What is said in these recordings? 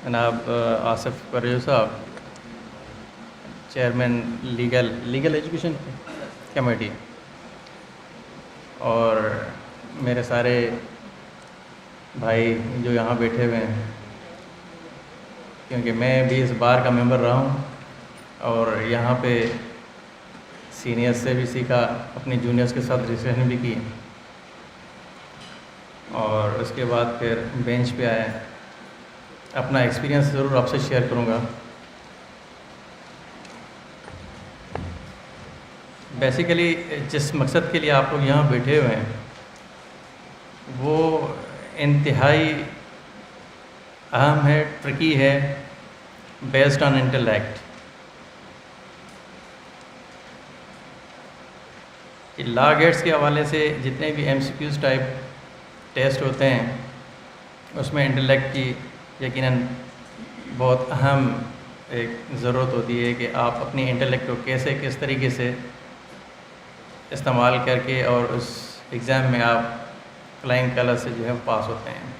جناب آصف پرویز صاحب، chairman legal education committee, اور میرے سارے بھائی جو یہاں بیٹھے ہوئے ہیں، کیونکہ میں بھی اس بار کا ممبر رہا ہوں اور یہاں پہ سینئرز سے بھی سیکھا، اپنے جونیئرز کے ساتھ ڈسکشن بھی کی، اور اس کے بعد پھر بینچ پہ آئے. اپنا ایکسپیرینس ضرور آپ سے شیئر کروں گا. بیسیکلی جس مقصد کے لیے آپ لوگ یہاں بیٹھے ہوئے ہیں وہ انتہائی اہم ہے، ٹرکی ہے، based on intellect. Law GATs کے حوالے سے جتنے بھی M C Qs type test ہوتے ہیں اس میں انٹلیکٹ کی یقیناً بہت اہم ایک ضرورت ہوتی ہے کہ آپ اپنی انٹلیکٹ کو کس طریقے سے استعمال کر کے اور اس ایگزام میں آپ فلائنگ کلر سے جو ہے پاس ہوتے ہیں.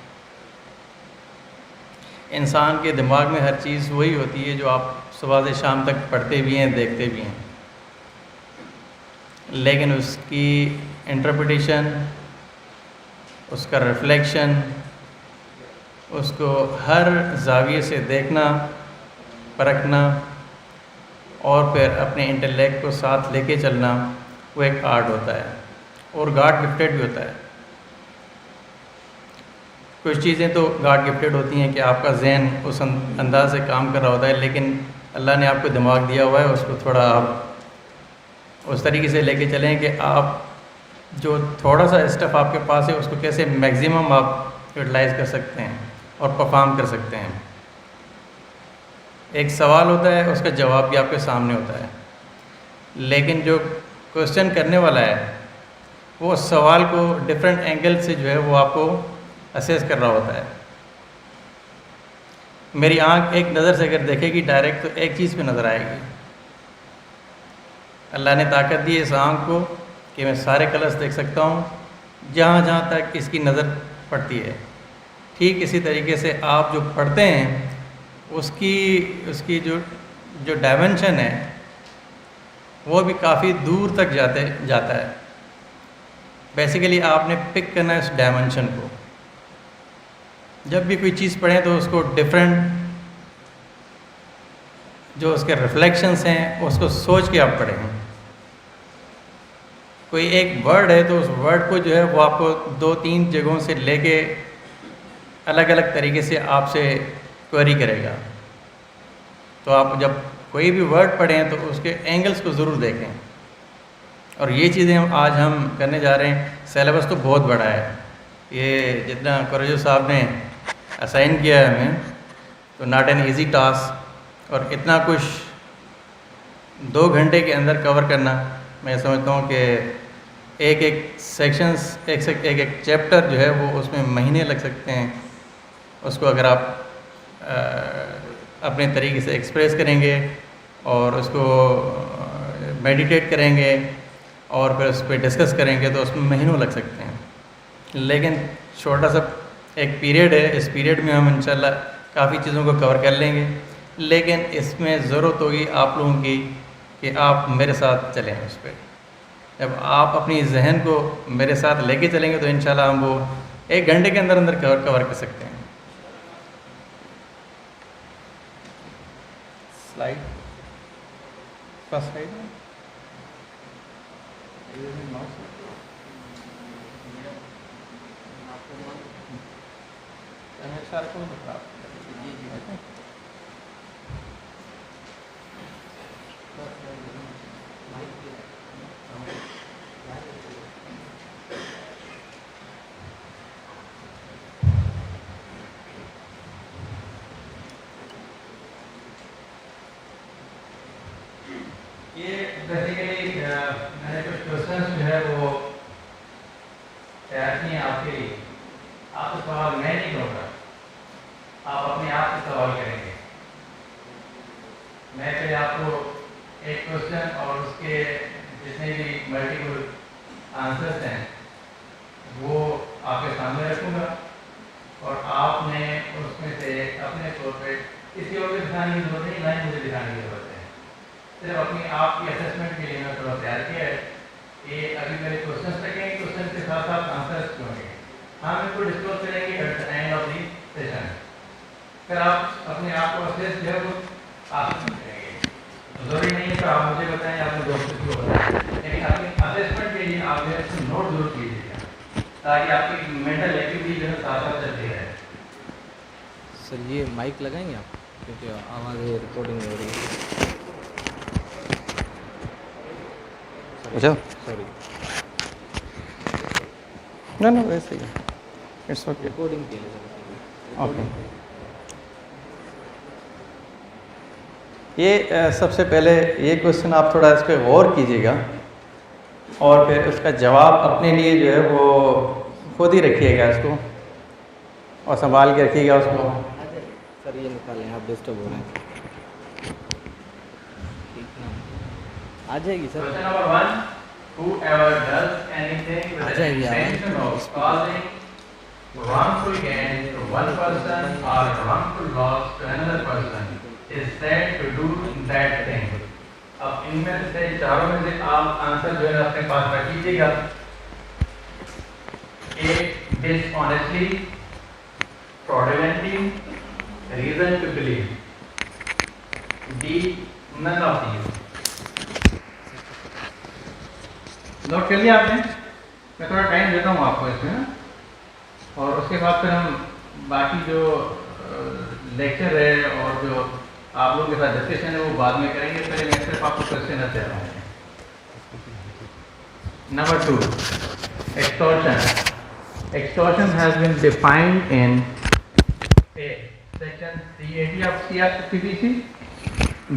انسان کے دماغ میں ہر چیز وہی ہوتی ہے جو آپ صبح سے شام تک پڑھتے بھی ہیں، دیکھتے بھی ہیں، لیکن اس کی انٹرپریٹیشن، اس کا ریفلیکشن، اس کو ہر زاویے سے دیکھنا، پرکھنا اور پھر اپنے انٹلیکٹ کو ساتھ لے کے چلنا، وہ ایک آرٹ ہوتا ہے اور گاڈ گفٹیڈ بھی ہوتا ہے. کچھ چیزیں تو گاڈ گفٹیڈ ہوتی ہیں کہ آپ کا ذہن اس انداز سے کام کر رہا ہوتا ہے، لیکن اللہ نے آپ کو دماغ دیا ہوا ہے، اس کو تھوڑا آپ اس طریقے سے لے کے چلیں کہ آپ جو تھوڑا سا اسٹف آپ کے پاس ہے اس کو کیسے میگزیمم آپ یوٹیلائز کر سکتے ہیں اور پرفارم کر سکتے ہیں. ایک سوال ہوتا ہے، اس کا جواب بھی آپ کے سامنے ہوتا ہے، لیکن جو کوشچن کرنے والا ہے وہ سوال کو ڈفرینٹ اینگل سے جو ہے وہ آپ کو اسیس کر رہا ہوتا ہے. میری آنکھ ایک نظر سے اگر دیکھے گی ڈائریکٹ تو ایک چیز پہ نظر آئے گی. اللہ نے طاقت دی ہے اس آنکھ کو کہ میں سارے کلرز دیکھ سکتا ہوں جہاں جہاں تک اس کی نظر پڑتی ہے. ٹھیک اسی طریقے سے آپ جو پڑھتے ہیں اس کی جو ڈائمنشن ہے وہ بھی کافی دور تک جاتا ہے. بیسیکلی آپ نے پک کرنا ہے اس ڈائمنشن کو. جب بھی کوئی چیز پڑھیں تو اس کو ڈفرینٹ جو اس کے ریفلیکشنس ہیں اس کو سوچ کے آپ پڑھیں. کوئی ایک ورڈ ہے تو اس ورڈ کو جو ہے وہ آپ کو 2-3 جگہوں سے لے کے الگ الگ طریقے سے آپ سے کوئری کرے گا. تو آپ جب کوئی بھی ورڈ پڑھیں تو اس کے اینگلز کو ضرور دیکھیں. اور یہ چیزیں آج ہم کرنے جا رہے ہیں. سیلیبس تو بہت بڑا ہے، یہ جتنا قریشی صاحب نے اسائن کیا ہے ہمیں تو ناٹ این ایزی ٹاسک، اور اتنا کچھ 2 گھنٹے کے اندر کور کرنا میں سمجھتا ہوں کہ ایک سیکشنز ایک چیپٹر جو ہے وہ اس میں مہینے لگ سکتے ہیں. اس کو اگر آپ اپنے طریقے سے ایکسپریس کریں گے اور اس کو میڈیٹیٹ کریں گے اور پھر اس پہ ڈسکس کریں گے تو اس میں مہینوں لگ سکتے ہیں. لیکن چھوٹا سا ایک پیریڈ ہے، اس پیریڈ میں ہم انشاءاللہ کافی چیزوں کو کور کر لیں گے. لیکن اس میں ضرورت ہوگی آپ لوگوں کی کہ آپ میرے ساتھ چلیں. اس پہ جب آپ اپنی ذہن کو میرے ساتھ لے کے چلیں گے تو انشاءاللہ ہم وہ 1 گھنٹے کے اندر کور کر سکتے ہیں. سلائڈ فرسٹ سلائڈ یہ بیسیکلی میں نے کچھ کوشچنس جو ہے وہ تیار کیے ہیں آپ کے لیے. آپ کو سوال میں نہیں کروں گا، آپ اپنے آپ سے سوال کریں گے. میں پہلے آپ کو ایک کوشچن اور اس کے جتنے بھی ملٹیپل آنسرس ہیں وہ آپ کے سامنے رکھوں گا اور آپ نے اس میں سے اپنے طور پہ کسی اور کو دکھانے کی ضرورت نہیں، نہ ہی مجھے دکھانے کی ضرورت ہے. صرف اپنی آپ کی اسسمنٹ کے لیے میں تھوڑا تیار کیا ہے کہ ابھی میرے کوشچنس تک ہیں، کوشچن کے ساتھ ساتھ آنسرس کیوں گے ہم ان کو ڈسکلوز کریں گے at the end of the session. پھر آپ اپنے آپ کو اسیس جو ہے وہ آپ کریں گے. ضروری نہیں ہے کہ آپ مجھے بتائیں، آپ نے دوست کو بتائیں، لیکن اپنی اسسمنٹ کے لیے آپ جو ہے اس کو نوٹ ضرور کیجیے گا تاکہ آپ کی مینٹل ایکٹیویٹی جو ہے ساتھ ساتھ چلتی رہے. سر یہ مائک لگائیں گے آپ کیونکہ آواز ریکارڈنگ ہو رہی ہے. اچھا سوری نو نو ویسے ہی اٹس اوکے. ریکارڈنگ کے لیے اوکے. یہ سب سے پہلے یہ کوشچن آپ تھوڑا اس پہ غور کیجیے گا اور پھر اس کا جواب اپنے لیے جو ہے وہ خود ہی رکھیے گا اس کو اور سنبھال کے رکھیے گا اس کو. سر یہ نکالیں آپ ڈسٹرب ہو رہے ہیں. آ جائے گی سر. Question number 1. Whoever does anything with the intention of causing wrongful gain to one person or wrongful loss to another person is said to do that thing. اب ان میں سے چاروں میں سے آپ آنسر جو ہے اپنے پاس رکھ لیجیے گا. A. Dishonestly, fraudulently, reason to believe. D. None of these. Note کر لیا آپ نے؟ میں تھوڑا ٹائم دیتا ہوں آپ کو اس میں اور اس کے بعد پھر ہم باقی جو لیکچر ہے اور جو آپ لوگوں کے ساتھ ڈسکشن ہے وہ بعد میں کریں گے. پہلے میں صرف آپ کو کوشچن دے رہا ہوں. Number 2. Extortion. Extortion has been defined in A. Section 380 of CPC.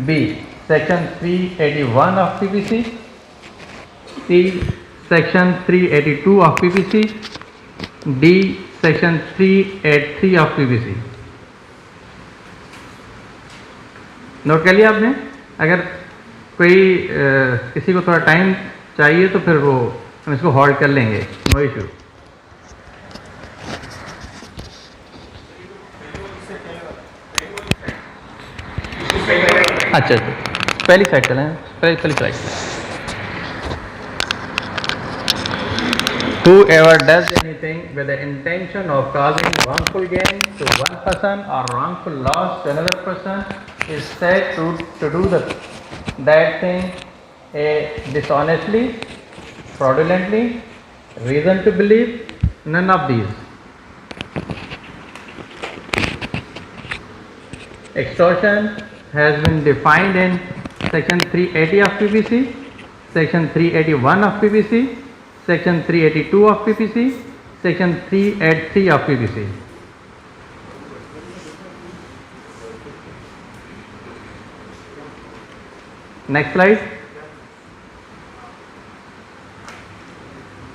B. Section 381 of PPC. C. Section 382 of PPC. D. Section 383 of PPC. Note کر لیا آپ نے؟ اگر کوئی کسی کو تھوڑا ٹائم چاہیے تو پھر وہ ہم اس کو ہولڈ کر لیں گے. No issue. اچھا پہلی سائڈ چلیں. پہلی side. Whoever does anything with the intention of causing wrongful gain to one person or wrongful loss to another person is said to do that thing A. Dishonestly, fraudulently, reason to believe, none of these. Extortion has been defined in Section 380 of PPC, Section 381 of PPC, Section 382 of PPC, Section 383 of PPC. Next slide.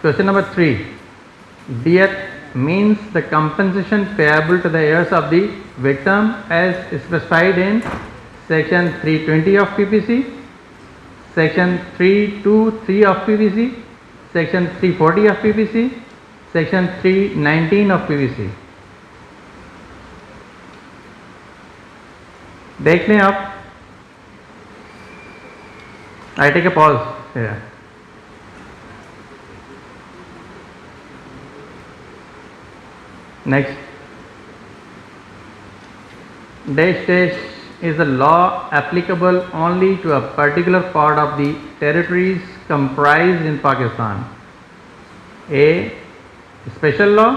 Question number 3. Death means the compensation payable to the heirs of the victim as specified in Section 320 of PPC, Section 323 of PPC, Section 340 of PPC, Section 319 of PPC. دیکھ لیں آپ. I take a pause here. Next. Dash is a law applicable only to a particular part of the territories comprised in Pakistan. A. Special law,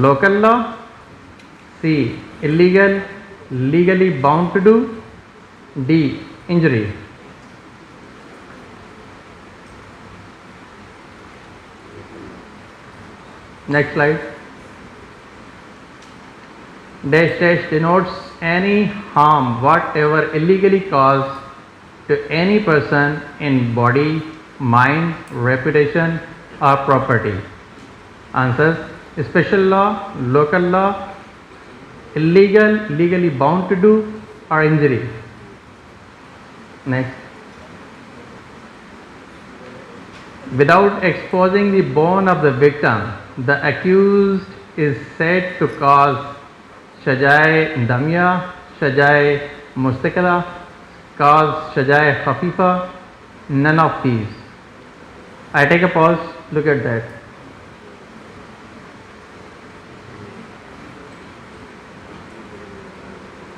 local law. C. Illegal, legally bound to do. D. Injury. Next slide. Dash denotes any harm whatever illegally caused to any person in body, mind, reputation or property. Answers: special law, local law, illegal, legally bound to do, or injury. Next. Without exposing the bone of the victim, the accused is said to cause Shuja دمیہ, Shuja مستقلہ, cause Shuja خفیفہ, none of these. I take a pause, look at that.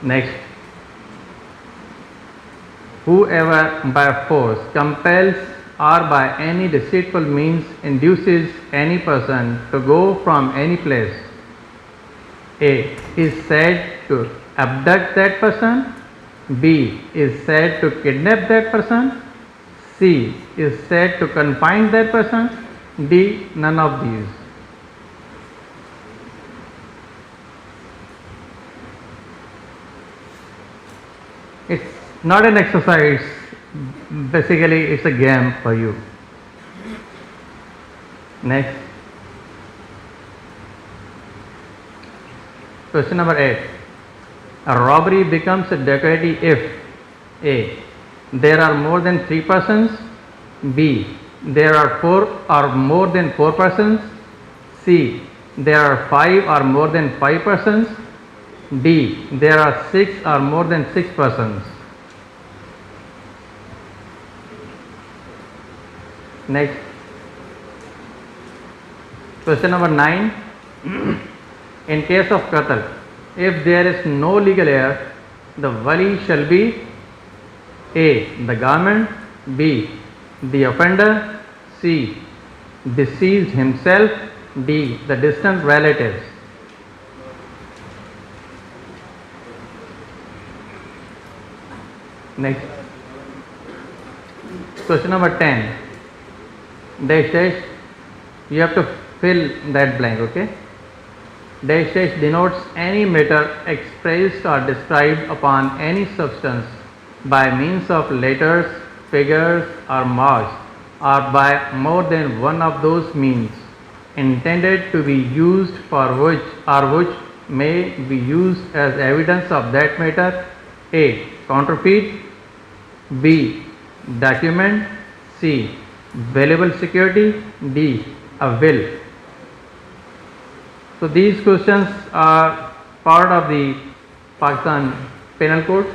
Next, whoever by force compels or by any deceitful means induces any person to go from any place, A is said to abduct that person, B is said to kidnap that person, C is said to confine that person, D none of these. It's not an exercise, basically it's a game for you. Next. Question number 8. A robbery becomes a dacoity if A. There are more than 3 persons, B. There are 4 or more than 4 persons, C. There are 5 or more than 5 persons, D. There are 6 or more than 6 persons. Next. Question number 9. In case of qatl, if there is no legal heir, the wali shall be A. The government, B. The offender, C. Deceased himself, D. The distant relatives. Next. Question number 10. Dash dash. You have to fill that blank, okay? Dash dash denotes any matter expressed or described upon any substance by means of letters, figures or marks, or by more than one of those means, intended to be used for which may be used as evidence of that matter. A. Counterfeit, B. Document, C. Valuable security, D. A will. So these questions are part of the Pakistan Penal Code,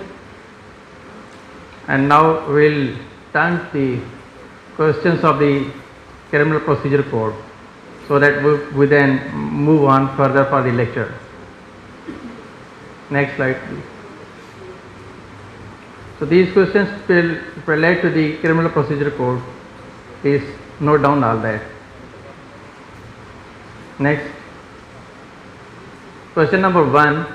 and now we'll turn to the questions of the Criminal Procedure Code, so that we then move on further for the lecture. Next slide, please. So these questions will relate to the Criminal Procedure Code. Please note down all that. Next. Question number 1.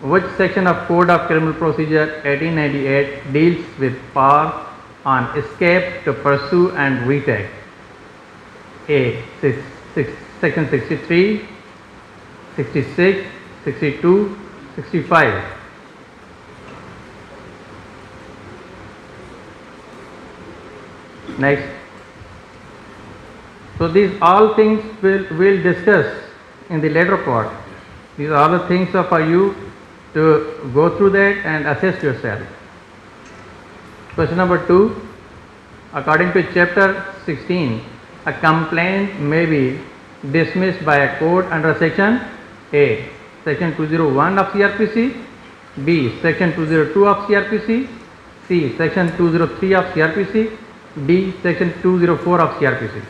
Which section of Code of Criminal Procedure 1898 deals with power on escape to pursue and retake? A. Section 63, 66, 62, 65. Next. So these all things we'll discuss in the later part. These are the things for you to go through that and assess yourself. Question number 2. According to chapter 16, a complaint may be dismissed by a court under section A. Section 201 of CRPC, B. Section 202 of CRPC, C. Section 203 of CRPC, D. Section 204 of CRPC.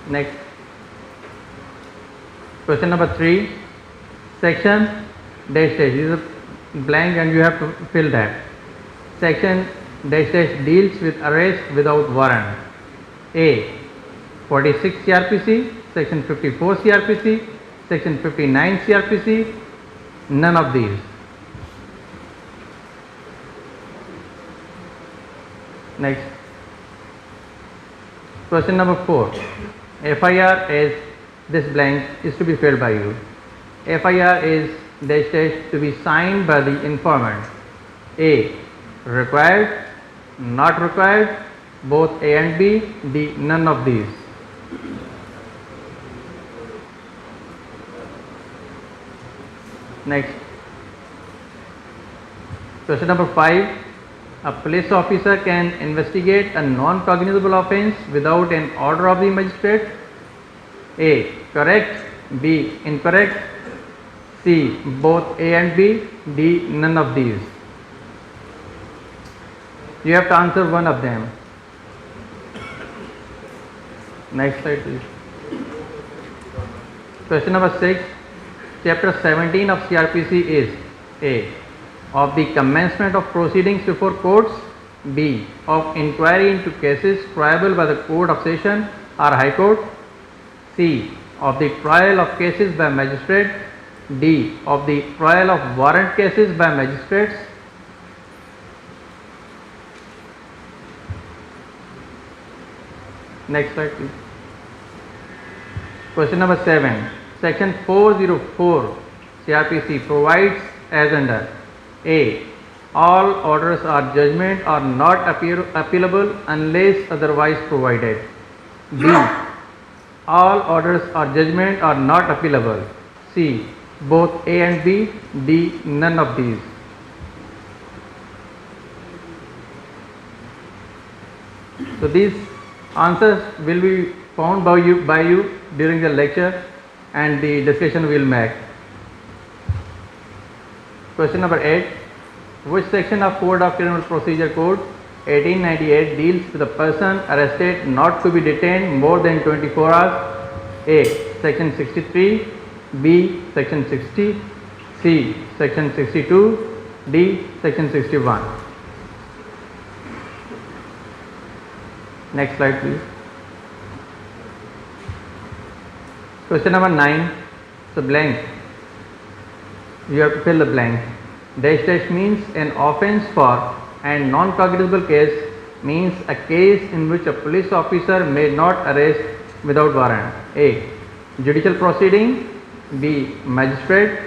Next. Question number 3. Section dash dash is a blank and you have to fill that. Section dash dash deals with arrest without warrant. A. 46 CRPC, Section 54 CRPC, Section 59 CRPC, none of these. Next. Question number 4. FIR is this blank is to be filled by you. FIR is dash dash to be signed by the informant. A. Required, not required, both A and B, D none of these. Next. Question number 5. A police officer can investigate a non-cognizable offence without an order of the magistrate. A. Correct, B. Incorrect. C. Both A and B. D. None of these. You have to answer one of them. Next slide, please. Question number 6. Chapter 17 of CRPC is A. Of the commencement of proceedings before courts. B. Of inquiry into cases triable by the Court of Session or High Court. C. Of the trial of cases by magistrate. D. Of the trial of warrant cases by magistrates. Next slide, please. Question number 7. Section 404 CRPC provides as under A. All orders or judgment are not appealable unless otherwise provided. B. All orders or judgment are not appealable. C. Both A and B. D. None of these. So these answers will be found by you during the lecture and the discussion we will make. Question number 8. Which section of Code of Criminal Procedure Code 1898 deals with a person arrested not to be detained more than 24 hours? A. Section 63. B. Section 60. C. Section 62. D. Section 61. Next slide, please. Question number 9. So blank. You have to fill the blank. Dash dash means an offence for, and non-cognizable case means a case in which a police officer may not arrest without warrant. A. Judicial proceeding. B. Magistrate.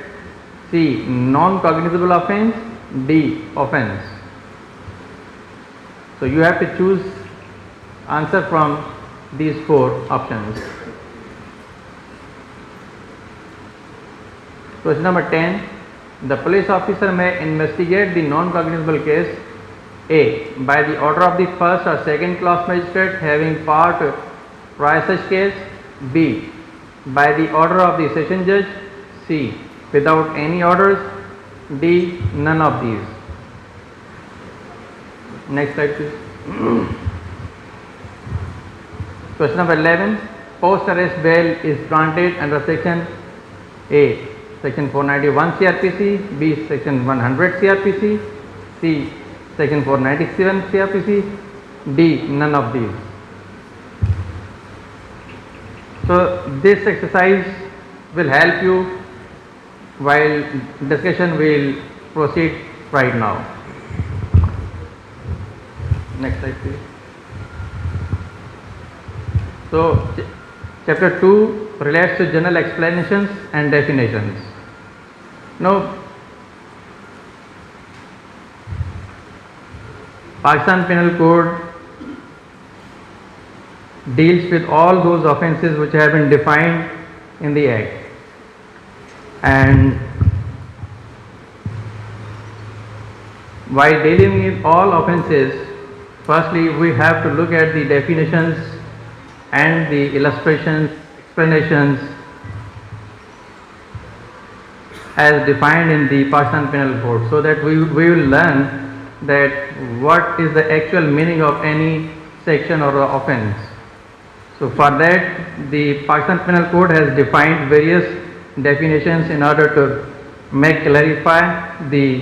C. Non-cognizable offence. D. Offence. So you have to choose answer from these 4 options. Question number 10. The police officer may investigate the non-cognizable case A. By the order of the first or second class magistrate having power to try such case. B. By the order of the session judge. C. Without any orders. D. None of these. Next slide, please. Question number 11. Post-arrest bail is granted under section A. Section 491 CRPC. B. Section 100 CRPC. C. Section 497 CRPC. D. None of these. So this exercise will help you while discussion will proceed right now. Next slide, please. So chapter 2 relates to general explanations and definitions. Now, Pakistan Penal Code deals with all those offences which have been defined in the Act, and while dealing with all offences, firstly we have to look at the definitions and the illustrations, explanations as defined in the Pakistan Penal Code, so that we will learn that what is the actual meaning of any section or offence. So for that, the Pakistan Penal Code has defined various definitions in order to make clarify the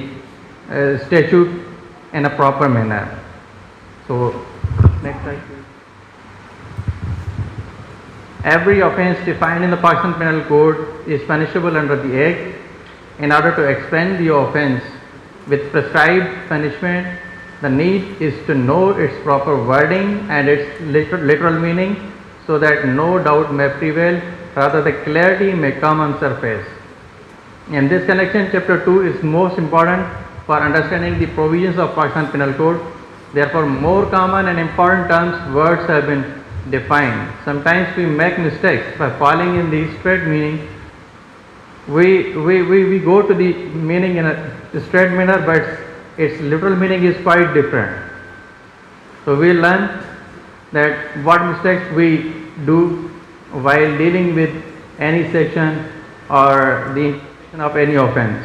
statute in a proper manner. So next slide, please. Every offence defined in the Pakistan Penal Code is punishable under the Act. In order to explain the offence with prescribed punishment, the need is to know its proper wording and its literal meaning, so that no doubt may prevail, rather the clarity may come on surface. In this connection, chapter 2 is most important for understanding the provisions of Pakistan Penal Code. Therefore, more common and important terms, words have been defined. Sometimes we make mistakes by falling in the straight meaning. We go to the meaning in a straight manner, but its literal meaning is quite different. So we learn that what mistakes we do while dealing with any section or the interpretation of any offense.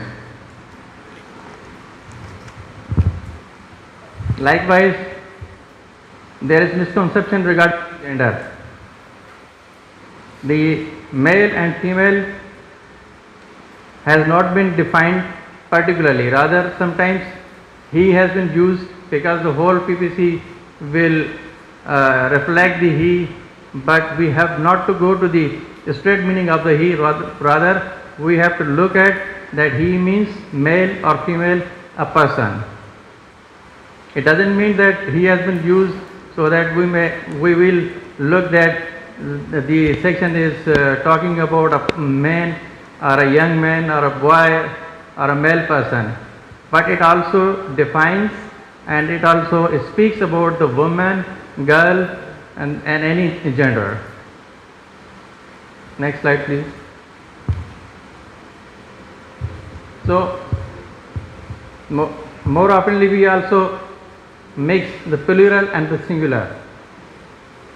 Likewise, there is misconception regarding gender. The male and female has not been defined particularly. Rather, sometimes he has been used because the whole PPC will reflect the he, but we have not to go to the straight meaning of the he. Rather, we have to look at that he means male or female, a person. It doesn't mean that he has been used so that we will look that the section is talking about a man or a young man or a boy or a male person, but it also defines and it also speaks about the woman, girl, and any gender. Next slide, please. So more oftenly we also mix the plural and the singular.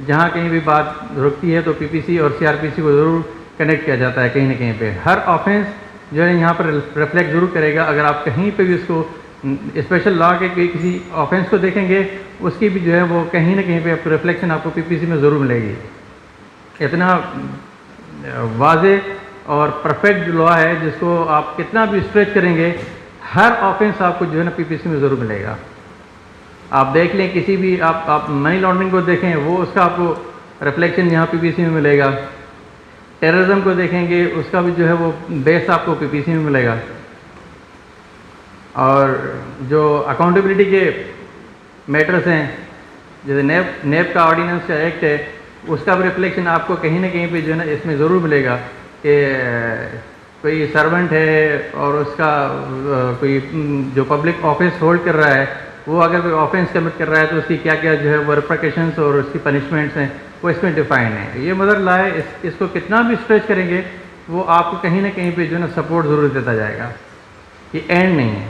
جہاں کہیں بھی بات رکتی ہے تو پی پی سی اور C R P سی کو ضرور کنیکٹ کیا جاتا ہے کہیں نہ کہیں پہ. ہر آفینس جو ہے یہاں پر ریفلیکٹ ضرور کرے گا. اگر آپ کہیں پہ بھی اس کو اسپیشل لا کے کسی آفینس کو دیکھیں گے اس کی بھی جو ہے وہ کہیں نہ کہیں پہ آپ کو ریفلیکشن آپ کو پی پی سی میں ضرور ملے گی. اتنا واضح اور پرفیکٹ جو لا ہے جس کو آپ کتنا بھی اسٹریچ کریں گے ہر آفینس آپ کو جو ہے نا پی پی سی میں ضرور ملے گا. آپ دیکھ لیں کسی بھی آپ منی لانڈرنگ کو دیکھیں وہ اس کا آپ کو ریفلیکشن یہاں پی پی سی میں ملے گا. ٹیررزم کو دیکھیں گے اس کا بھی جو ہے وہ بیس آپ کو پی پی سی میں ملے گا. اور جو اکاؤنٹیبلٹی کے میٹرز ہیں جیسے نیب کا آرڈیننس کا ایکٹ ہے اس کا بھی ریفلیکشن آپ کو کہیں نہ کہیں پہ جو ہے نا اس میں ضرور ملے گا کہ کوئی سرونٹ ہے اور اس کا کوئی جو پبلک آفس ہولڈ کر رہا ہے وہ اگر کوئی آفینس کمٹ کر رہا ہے تو اس کی کیا کیا جو ہے وہ ریپریکیشنس اور اس کی پنشمنٹس ہیں وہ اس میں ڈیفائن ہیں. یہ مدر لا ہے اس کو کتنا بھی اسٹریچ کریں گے وہ آپ کو کہیں نہ کہیں پہ جو ہے نا سپورٹ ضرور دیتا جائے گا. یہ اینڈ نہیں ہے.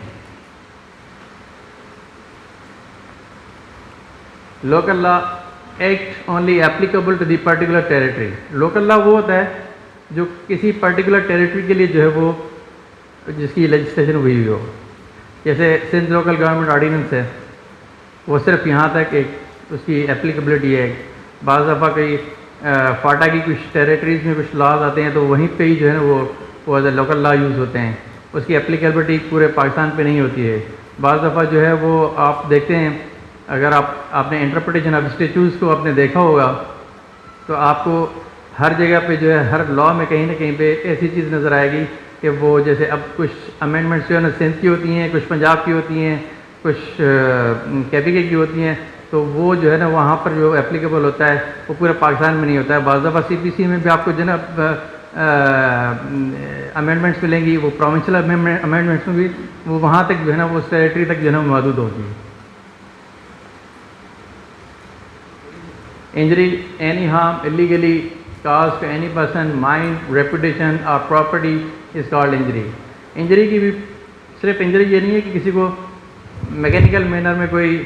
Local law act only applicable to the particular territory. Local law وہ ہوتا ہے جو کسی پرٹیکولر ٹیریٹری کے لیے جو ہے وہ جس کی لیجسلیشن ہوئی ہو. جیسے سندھ لوکل گورنمنٹ آرڈیننس ہے وہ صرف یہاں تک ایک اس کی اپلیکیبلٹی ہے. بعض دفعہ کئی فاٹا کی کچھ ٹیریٹریز میں کچھ لاز آتے ہیں تو وہیں پہ ہی جو ہے نا وہ as a local law use ہوتے ہیں. اس کی اپلیکیبلٹی پورے پاکستان پہ نہیں ہوتی ہے. بعض دفعہ جو ہے وہ آپ دیکھتے ہیں اگر آپ نے انٹرپریٹیشن آف اسٹیچوز کو آپ نے دیکھا ہوگا تو آپ کو ہر جگہ پہ جو ہے ہر لا میں کہیں نہ کہیں پہ ایسی چیز نظر آئے گی کہ وہ جیسے اب کچھ امینڈمنٹس جو ہے نا سندھ کی ہوتی ہیں, کچھ پنجاب کی ہوتی ہیں, کچھ کے پی کے کی ہوتی ہیں, تو وہ جو ہے نا وہاں پر جو اپلیکیبل ہوتا ہے وہ پورے پاکستان میں نہیں ہوتا ہے. بعض دفعہ سی پی سی میں بھی آپ کو جو ہے نا امینڈمنٹس ملیں گی, وہ پروونشل امینڈمنٹس میں بھی وہ وہاں تک جو ہے نا وہ اس ٹیریٹری تک جو ہے نا محدود ہوگی. Injury, any harm illegally caused to any person, mind, reputation or property is called injury. Injury کی بھی صرف انجری یہ نہیں ہے کہ کسی کو میکینیکل مینر میں کوئی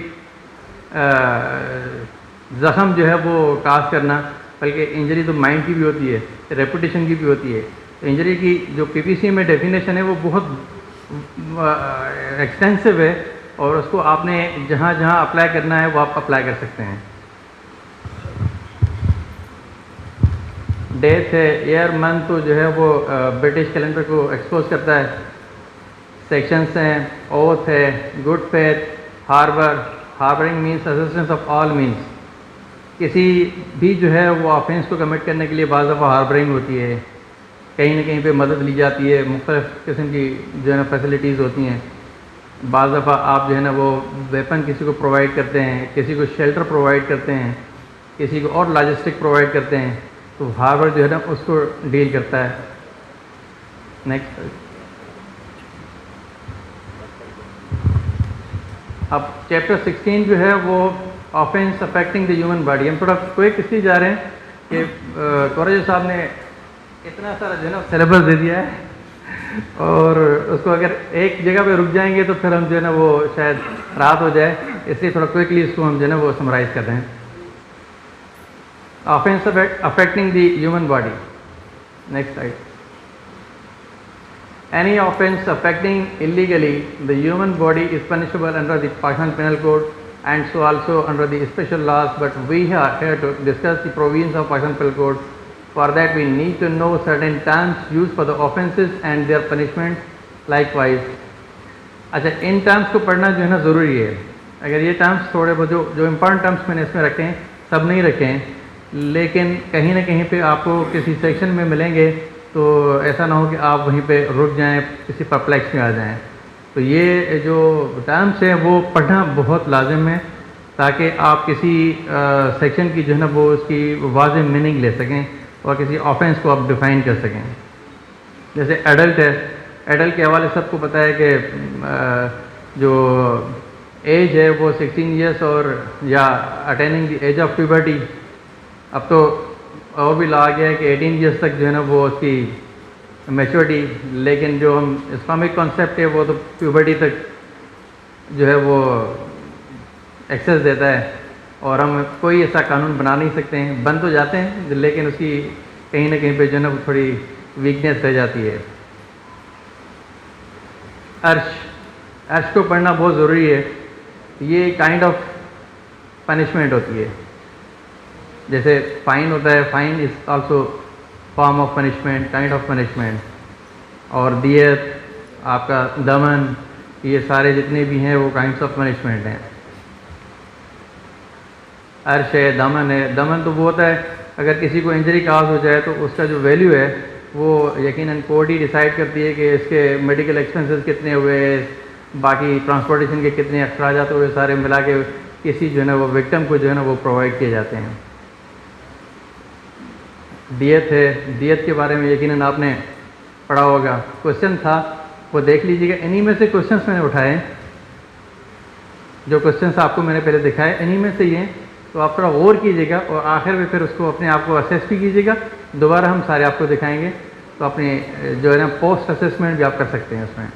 زخم جو ہے وہ کاز کرنا, بلکہ انجری تو مائنڈ کی بھی ہوتی ہے, ریپوٹیشن کی بھی ہوتی ہے. انجری کی جو پی پی سی میں ڈیفینیشن ہے وہ بہت ایکسٹینسو ہے اور اس کو آپ نے جہاں جہاں اپلائی کرنا ہے وہ آپ اپلائی کر سکتے ہیں. ڈیتھ ہے, ایئر منتھ تو جو ہے وہ برٹش کیلنڈر کو ایکسپوز کرتا ہے. سیکشنس ہیں, اوتھ ہے, good faith, harbouring means assistance of all means. کسی بھی جو ہے وہ آفینس کو کمٹ کرنے کے لیے بعض دفعہ ہاربرنگ ہوتی ہے, کہیں نہ کہیں پہ مدد لی جاتی ہے, مختلف قسم کی جو ہے نا فیسلٹیز ہوتی ہیں. بعض دفعہ آپ جو ہے نا وہ ویپن کسی کو پرووائڈ کرتے ہیں, کسی کو شیلٹر پرووائڈ کرتے ہیں, کسی کو اور لاجسٹک پرووائڈ کرتے ہیں, تو ہاربر جو ہے نا اس کو ڈیل کرتا ہے. نیکسٹ. اب چیپٹر 16 جو ہے وہ offence affecting the human body. ہم تھوڑا کوئک اس لیے جا رہے ہیں کہ کورج صاحب نے اتنا سارا جو ہے نا سلیبس دے دیا ہے اور اس کو اگر ایک جگہ پہ رک جائیں گے تو پھر ہم جو ہے نا وہ شاید رات ہو جائے, اس لیے تھوڑا کوئکلی اس کو ہم جو ہے نا وہ سمرائز کر رہے ہیں. Offense affecting the human body. Next slide. Any offense affecting illegally the human body is punishable under the Pakistan Penal Code and so also under the special laws, but we are here to discuss the provisions of Pakistan Penal Code. For that we need to know certain terms used for the offenses and their punishments. Likewise. اچھا, in terms کو پڑھنا جو ہے نا ضروری ہے. اگر یہ ٹرمس تھوڑے بہت جو امپورٹنٹ ٹرمس میں نے اس میں رکھے ہیں سب نہیں رکھے ہیں, لیکن کہیں نہ کہیں پہ آپ کو کسی سیکشن میں ملیں گے تو ایسا نہ ہو کہ آپ وہیں پہ رک جائیں, کسی پرپلیکس میں آ جائیں. تو یہ جو ٹرمس ہیں وہ پڑھنا بہت لازم ہے تاکہ آپ کسی سیکشن کی جو ہے نا وہ اس کی واضح میننگ لے سکیں اور کسی آفینس کو آپ ڈیفائن کر سکیں. جیسے ایڈلٹ ہے, ایڈلٹ کے حوالے سب کو پتہ ہے کہ جو ایج ہے وہ 16 ایئرس اور یا attaining the age of puberty. اب تو اور بھی لا گیا ہے کہ 18 ایئرس تک جو ہے نا وہ اس کی میچورٹی, لیکن جو ہم اسلامک کانسیپٹ ہے وہ تو پیوبرٹی تک جو ہے وہ ایکسیس دیتا ہے. اور ہم کوئی ایسا قانون بنا نہیں سکتے ہیں، بن تو جاتے ہیں لیکن اس کی کہیں نہ کہیں پہ جو ہے نا وہ تھوڑی ویکنیس رہ جاتی ہے۔ عرش کو پڑھنا بہت ضروری ہے، یہ کائنڈ آف پنشمنٹ ہوتی ہے، جیسے فائن ہوتا ہے، fine is also form of punishment, kind of punishment, اور دیت، آپ کا دمن، یہ سارے جتنے بھی ہیں وہ کائنڈس آف پنشمنٹ ہیں۔ عرش ہے، دمن ہے، دمن تو وہ ہوتا ہے اگر کسی کو انجری کاز ہو جائے تو اس کا جو ویلیو ہے وہ یقیناً کورٹ ہی ڈیسائیڈ کرتی ہے کہ اس کے میڈیکل ایکسپنسز کتنے ہوئے، باقی ٹرانسپورٹیشن کے کتنے اخراجات ہوئے، سارے ملا کے کسی جو ہے نا وہ وکٹم کو جو ہے نا وہ پرووائڈ کیے جاتے ہیں۔ دیت ہے، دیت کے بارے میں یقیناً آپ نے پڑھا ہوگا، کوشچن تھا وہ دیکھ لیجیے گا، انہی میں سے کوشچنس میں نے اٹھائے، جو کوشچنس آپ کو میں نے پہلے دکھائے انہی میں سے ہی ہیں، تو آپ تھوڑا غور کیجیے گا اور آخر میں پھر اس کو اپنے آپ کو اسیس بھی کیجیے گا، دوبارہ ہم سارے آپ کو دکھائیں گے، تو اپنے جو ہے نا پوسٹ اسیسمنٹ بھی آپ کر سکتے ہیں اس میں۔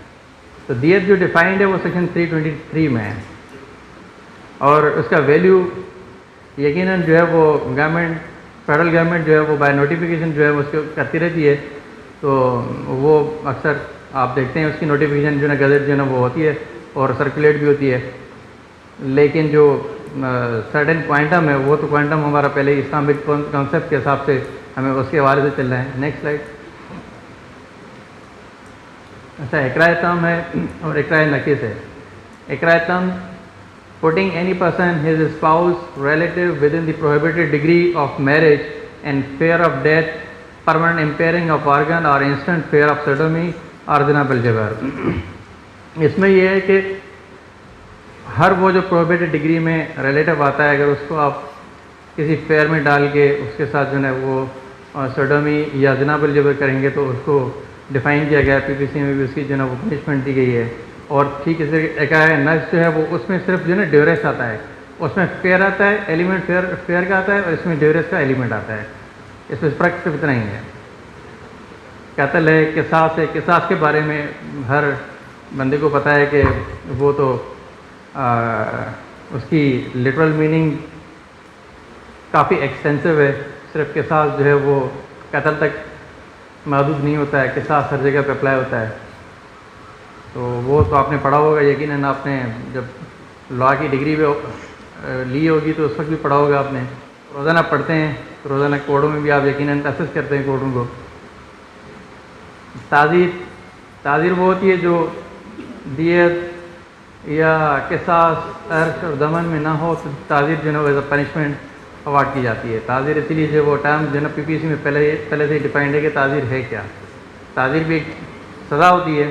تو دیت جو ڈیفائنڈ ہے وہ سیکشن 323 میں ہے، اور اس کا ویلیو یقیناً جو ہے وہ گورنمنٹ، فیڈرل گورنمنٹ جو ہے وہ بائی نوٹیفیکیشن جو ہے وہ اس کو کرتی رہتی ہے، تو وہ اکثر آپ دیکھتے ہیں اس کی نوٹیفیکیشن جو ہے نا گزٹ جو ہے نا وہ ہوتی ہے اور سرکولیٹ بھی ہوتی ہے، لیکن جو سرٹن کوانٹم ہے وہ تو کوانٹم ہمارا پہلے اسلامک کانسیپٹ کے حساب سے ہمیں اس کے حوالے سے چلنا ہے۔ Next slide. اچھا، اقراء تام ہے اور اقراء نقیص ہے۔ اقراء تام putting any person, his spouse, relative within the prohibited degree of marriage and fear of death, permanent impairing of organ or instant fear of sodomy or zina bil jabr۔ اس میں یہ ہے کہ ہر وہ جو پروہیبیٹڈ ڈگری میں relative آتا ہے، اگر اس کو آپ کسی فیئر میں ڈال کے اس کے ساتھ جو ہے وہ سوڈومی یا زنا بل جبر کریں گے تو اس کو ڈیفائن کیا گیا ہے، پی پی سی میں بھی اس کی جو ہے وہ پنشمنٹ دی گئی ہے۔ اور ٹھیک اسی طرح نقص جو ہے وہ اس میں صرف جو ہے نا ڈیوریس آتا ہے، اس میں فیئر آتا ہے، ایلیمنٹ فیئر کا آتا ہے، اور اس میں ڈیوریس کا ایلیمنٹ آتا ہے، اس میں فرق صرف اتنا ہی ہے۔ قتل ہے، قصاص ہے، قصاص کے بارے میں ہر بندے کو پتہ ہے کہ وہ تو اس کی لٹرل میننگ کافی ایکسٹینسو ہے، صرف قصاص جو ہے وہ قتل تک محدود نہیں ہوتا ہے، قصاص ہر جگہ پہ اپلائی ہوتا ہے، تو وہ تو آپ نے پڑھا ہوگا، یقیناً آپ نے جب لاء کی ڈگری پہ لی ہوگی تو اس وقت بھی پڑھا ہوگا آپ نے، روزانہ پڑھتے ہیں، روزانہ کورٹوں میں بھی آپ یقیناً اسیس کرتے ہیں کورٹوں کو۔ تعزیر وہ ہوتی ہے جو دیت یا قصاص عرش اور دمن میں نہ ہو تو تعزیر جو ہے نا ایز اے پنشمنٹ اوارڈ کی جاتی ہے۔ تعزیر اسی لیے جو وہ ٹرم جو ہے نا پی پی سی میں پہلے سے ہی ڈیفائنڈ ہے کہ تعزیر ہے کیا۔ تعزیر بھی ایک سزا ہوتی ہے،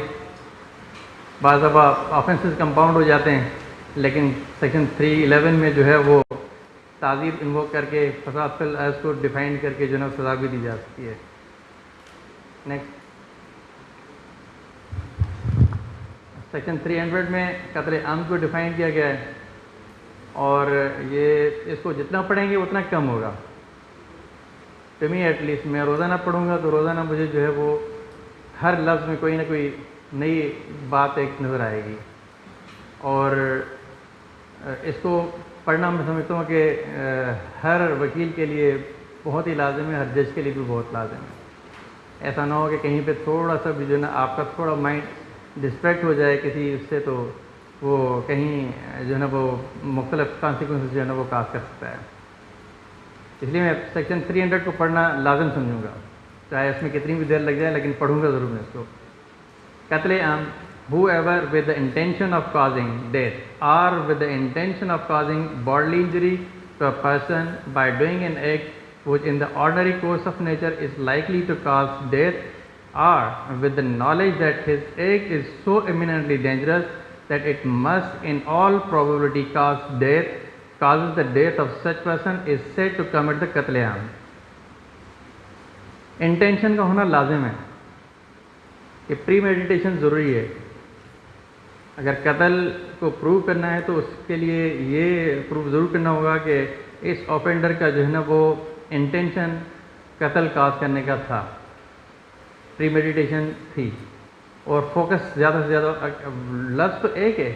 بعض دفعہ آفینسز کمپاؤنڈ ہو جاتے ہیں، لیکن سیکشن 311 میں جو ہے وہ تعزیر انووک کر کے فساد فی الارض کو ڈیفائن کر کے جو ہے نا سزا بھی دی جا سکتی ہے۔ نیکسٹ، سیکشن 300 میں قتل عام کو ڈیفائن کیا گیا ہے، اور یہ اس کو جتنا پڑھیں گے اتنا کم ہوگا۔ ٹو می ایٹ لیسٹ، میں روزانہ پڑھوں گا تو روزانہ مجھے جو ہے وہ ہر لفظ میں کوئی نہ کوئی نئی بات ایک نظر آئے گی، اور اس کو پڑھنا میں سمجھتا ہوں کہ ہر وکیل کے لیے بہت ہی لازم ہے، ہر جج کے لیے بھی بہت لازم ہے۔ ایسا نہ ہو کہ کہیں پہ تھوڑا سا بھی جو ہے نا آپ کا تھوڑا مائنڈ ڈسٹریکٹ ہو جائے کسی اس سے، تو وہ کہیں جو ہے نا وہ مختلف کانسیکوینسز جو ہے نا وہ کاز کر سکتا ہے۔ اس لیے میں سیکشن 300 کو پڑھنا لازم سمجھوں گا، چاہے اس میں کتنی بھی دیر لگ جائے، لیکن پڑھوں گا ضرور میں اس کو۔ قتل عام whoever with the intention of causing death or with the intention of causing bodily injury to a person by doing an act which in the ordinary course of nature is likely to cause death, or with the knowledge that his act is so eminently dangerous that it must in all probability causes the death of such person is said to commit the قتل عام۔ Intention کا ہونا لازم ہے، کہ پری meditation ضروری ہے۔ اگر قتل کو پروو کرنا ہے تو اس کے لیے یہ پروو ضرور کرنا ہوگا کہ اس آفینڈر کا جو ہے نا وہ انٹینشن قتل کاز کرنے کا تھا، پری میڈیٹیشن تھی، اور فوکس زیادہ سے زیادہ، لفظ تو ایک ہے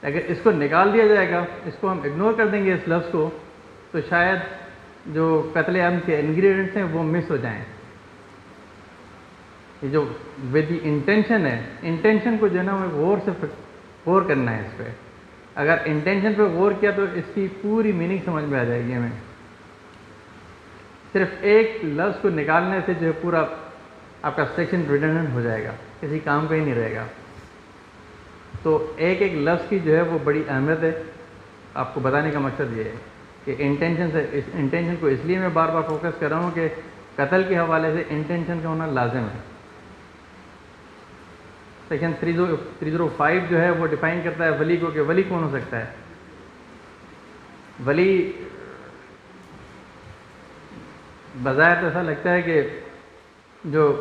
اگر اس کو نکال دیا جائے گا، اس کو ہم اگنور کر دیں گے اس لفظ کو، تو شاید جو قتل عام کے انگریڈینٹس ہیں وہ مس ہو جائیں. یہ جو ود دی انٹینشن ہے، انٹینشن کو جو ہے نا ہمیں غور کرنا ہے اس پہ. اگر انٹینشن پہ غور کیا تو اس کی پوری میننگ سمجھ میں آ جائے گی ہمیں. صرف ایک لفظ کو نکالنے سے جو ہے پورا آپ کا سیکشن ریڈنڈنٹ ہو جائے گا، کسی کام کا ہی نہیں رہے گا. تو ایک ایک لفظ کی جو ہے وہ بڑی اہمیت ہے. آپ کو بتانے کا مقصد یہ ہے کہ انٹینشن سے، اس انٹینشن کو اس لیے میں بار بار فوکس کر رہا ہوں کہ قتل کے حوالے سے انٹینشن کا ہونا لازم ہے. سیکشن 305 جو ہے وہ ڈیفائن کرتا ہے ولی کو، کہ ولی کون ہو سکتا ہے. ولی بظاہر ایسا لگتا ہے کہ جو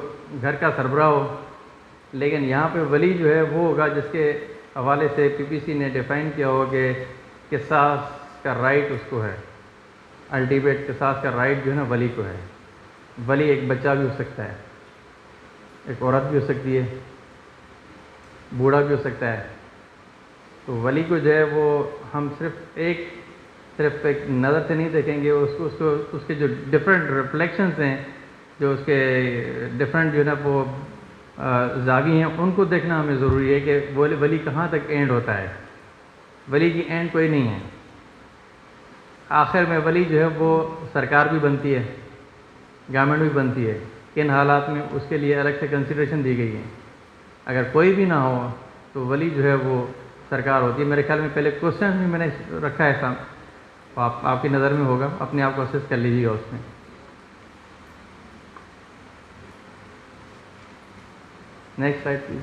گھر کا سربراہ ہو، لیکن یہاں پہ ولی جو ہے وہ ہوگا جس کے حوالے سے پی پی سی نے ڈیفائن کیا ہو کہ قصاص کا رائٹ اس کو ہے. الٹیمیٹ قصاص کا رائٹ جو ہے نا ولی کو ہے. ولی ایک بچہ بھی ہو سکتا ہے، ایک عورت بھی ہو سکتی ہے، بوڑھا بھی ہو سکتا ہے. تو ولی کو جو ہے وہ ہم صرف ایک نظر سے نہیں دیکھیں گے، اس کے جو ڈفرینٹ ریفلیکشنز ہیں، جو اس کے ڈفرینٹ جو ہے نا وہ زاویے ہیں، ان کو دیکھنا ہمیں ضروری ہے کہ ولی کہاں تک اینڈ ہوتا ہے. ولی کی اینڈ کوئی نہیں ہے. آخر میں ولی جو ہے وہ سرکار بھی بنتی ہے، گورنمنٹ بھی بنتی ہے. کن حالات میں اس کے لیے الگ سے کنسیڈریشن دی گئی ہے. اگر کوئی بھی نہ ہو تو ولی جو ہے وہ سرکار ہوتی ہے. میرے خیال میں پہلے کوشچن بھی میں نے رکھا ہے سام، آپ کی نظر میں ہوگا، اپنے آپ کو اسیس کر لیجیے گا اس میں. Next slide please.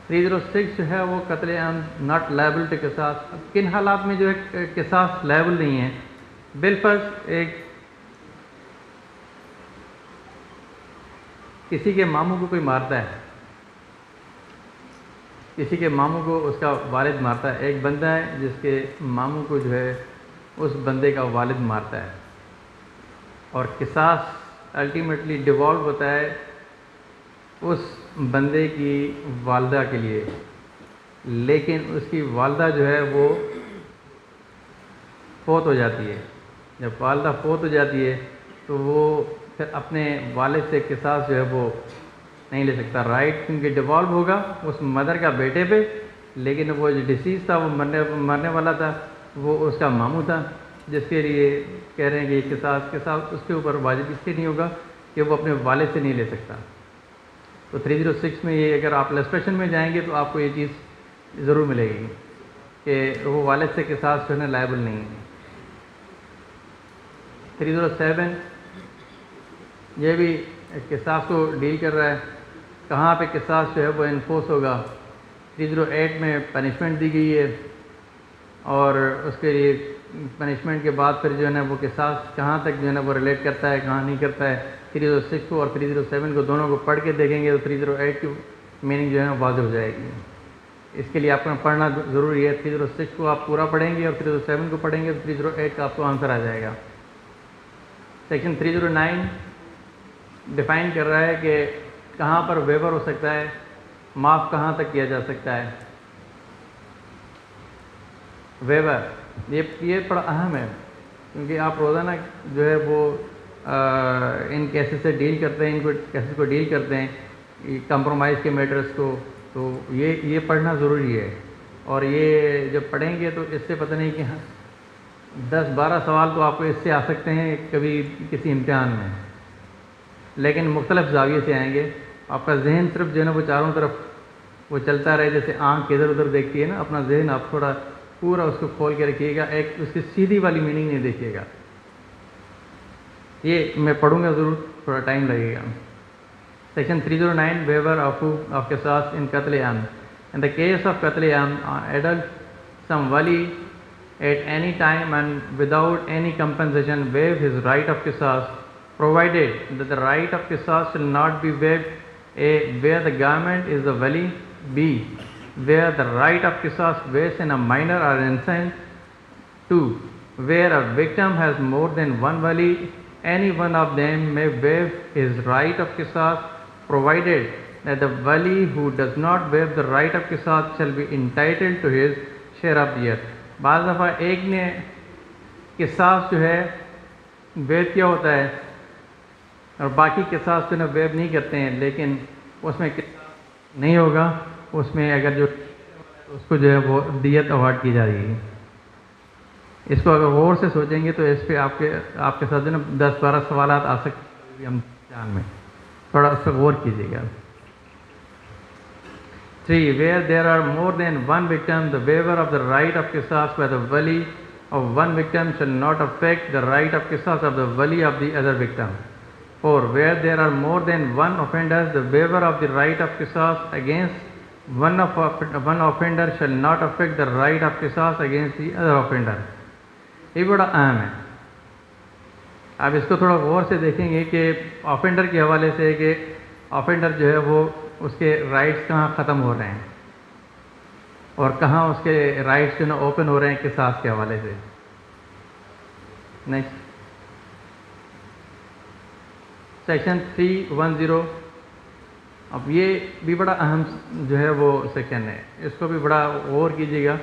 306 جو ہے وہ قتل عام ناٹ لائبل ٹو قصاص. اب کن حالات میں جو ہے قصاص لائبل نہیں ہے؟ بالفرض ایک کسی کے ماموں کو کوئی مارتا ہے، کسی کے ماموں کو اس کا والد مارتا ہے. ایک بندہ ہے جس کے ماموں کو جو ہے اس بندے کا والد مارتا ہے، اور قصاص الٹیمیٹلی ڈیوالو ہوتا ہے اس بندے کی والدہ کے لیے. لیکن اس کی والدہ جو ہے وہ فوت ہو جاتی ہے. جب والدہ فوت ہو جاتی ہے تو وہ پھر اپنے والد سے قصاص جو ہے وہ نہیں لے سکتا. رائٹ کیونکہ ڈیوالو ہوگا اس مدر کا بیٹے پہ، لیکن وہ جو ڈیسیز تھا، وہ مرنے والا تھا، وہ اس کا ماموں تھا، جس کے لیے کہہ رہے ہیں کہ یہ قصاص اس کے اوپر واجب اس لیے نہیں ہوگا کہ وہ اپنے والد سے نہیں لے سکتا. تو 306 میں یہ اگر آپ لسٹریشن میں جائیں گے تو آپ کو یہ چیز ضرور ملے گی کہ وہ والد سے قصاص جو ہے نا لائبل نہیں ہے. 307 یہ بھی قصاص کو ڈیل کر رہا ہے. کہاں پہ قصاص جو ہے وہ انفورس ہوگا؟ 308 میں پنشمنٹ دی گئی ہے، اور اس کے لیے پنشمنٹ کے بعد پھر جو ہے نا وہ قصاص کہاں تک جو ہے نا وہ ریلیٹ کرتا ہے، کہاں نہیں کرتا ہے. 306 کو اور 307 کو دونوں کو پڑھ کے دیکھیں گے تو 308 کی میننگ جو ہے واضح ہو جائے گی. اس کے لیے آپ کو پڑھنا ضروری ہے. 306 کو آپ پورا پڑھیں گے اور 307 کو پڑھیں گے تو 308 کا آپ کو آنسر آ جائے گا. سیکشن 309 ڈیفائن کر رہا ہے کہ کہاں پر ویور ہو سکتا ہے، معاف کہاں تک کیا جا سکتا ہے. ویور یہ بڑا اہم ہے، کیونکہ آپ روزانہ جو ہے وہ ان کیسز سے ڈیل کرتے ہیں، کیسز کو ڈیل کرتے ہیں، کمپرومائز کے میٹرز کو. تو یہ پڑھنا ضروری ہے. اور یہ جب پڑھیں گے تو اس سے پتہ نہیں کہ 10-12 سوال تو آپ کو اس سے آ سکتے ہیں کبھی کسی امتحان میں، لیکن مختلف زاویے سے آئیں گے. آپ کا ذہن صرف جو ہے نا وہ چاروں طرف وہ چلتا رہے، جیسے آنکھ ادھر ادھر دیکھتی ہے نا. اپنا ذہن آپ تھوڑا پورا اس کو کھول کے رکھیے گا، ایک اس کی سیدھی والی میننگ نہیں دیکھیے گا. یہ میں پڑھوں گا ضرور، تھوڑا ٹائم لگے گا. Section 309 waiver of qisas in qatl am. In the case of qatl am, adult some wali at any time and without any compensation waive his right of qisas, provided that the right of qisas shall not be waived a where the government is the wali, b where the right of qisas vests in a minor or infant, 2 where a victim has more than one wali, any one of them may waive his right of qisas provided that the wali who does not waive the right of qisas shall be entitled to his share of diyat. بعض دفعہ ایک نے قصاص جو ہے view کیا ہوتا ہے اور باقی قصاص جو ہے ویو نہیں کرتے ہیں، لیکن اس میں قصاص نہیں ہوگا، اس میں اگر جو اس کو جو ہے وہ دیت اوارڈ کی جائے گی. اس کو اگر غور سے سوچیں گے تو اس پہ آپ کے ساتھ جو ہے نا 10-12 سوالات آ سکتے ہیں ہم جان میں، تھوڑا اس پہ غور کیجیے گا. 3. Where there are more than one victim, the waiver of the right of qisas by the wali of one victim shall not affect the right of qisas of the wali of the other victim. 4. Where there are more than one offenders, the waiver of the right of qisas against one offender shall not affect the right of qisas against the other offender. یہ بڑا اہم ہے. آپ اس کو تھوڑا غور سے دیکھیں گے کہ آفینڈر کے حوالے سے کہ آفینڈر جو ہے وہ اس کے رائٹس کہاں ختم ہو رہے ہیں اور کہاں اس کے رائٹس جو ہے نا اوپن ہو رہے ہیں قصاص کے حوالے سے. Next section 310. اب یہ بھی بڑا اہم جو ہے وہ سیکشن ہے، اس کو بھی بڑا غور کیجیے گا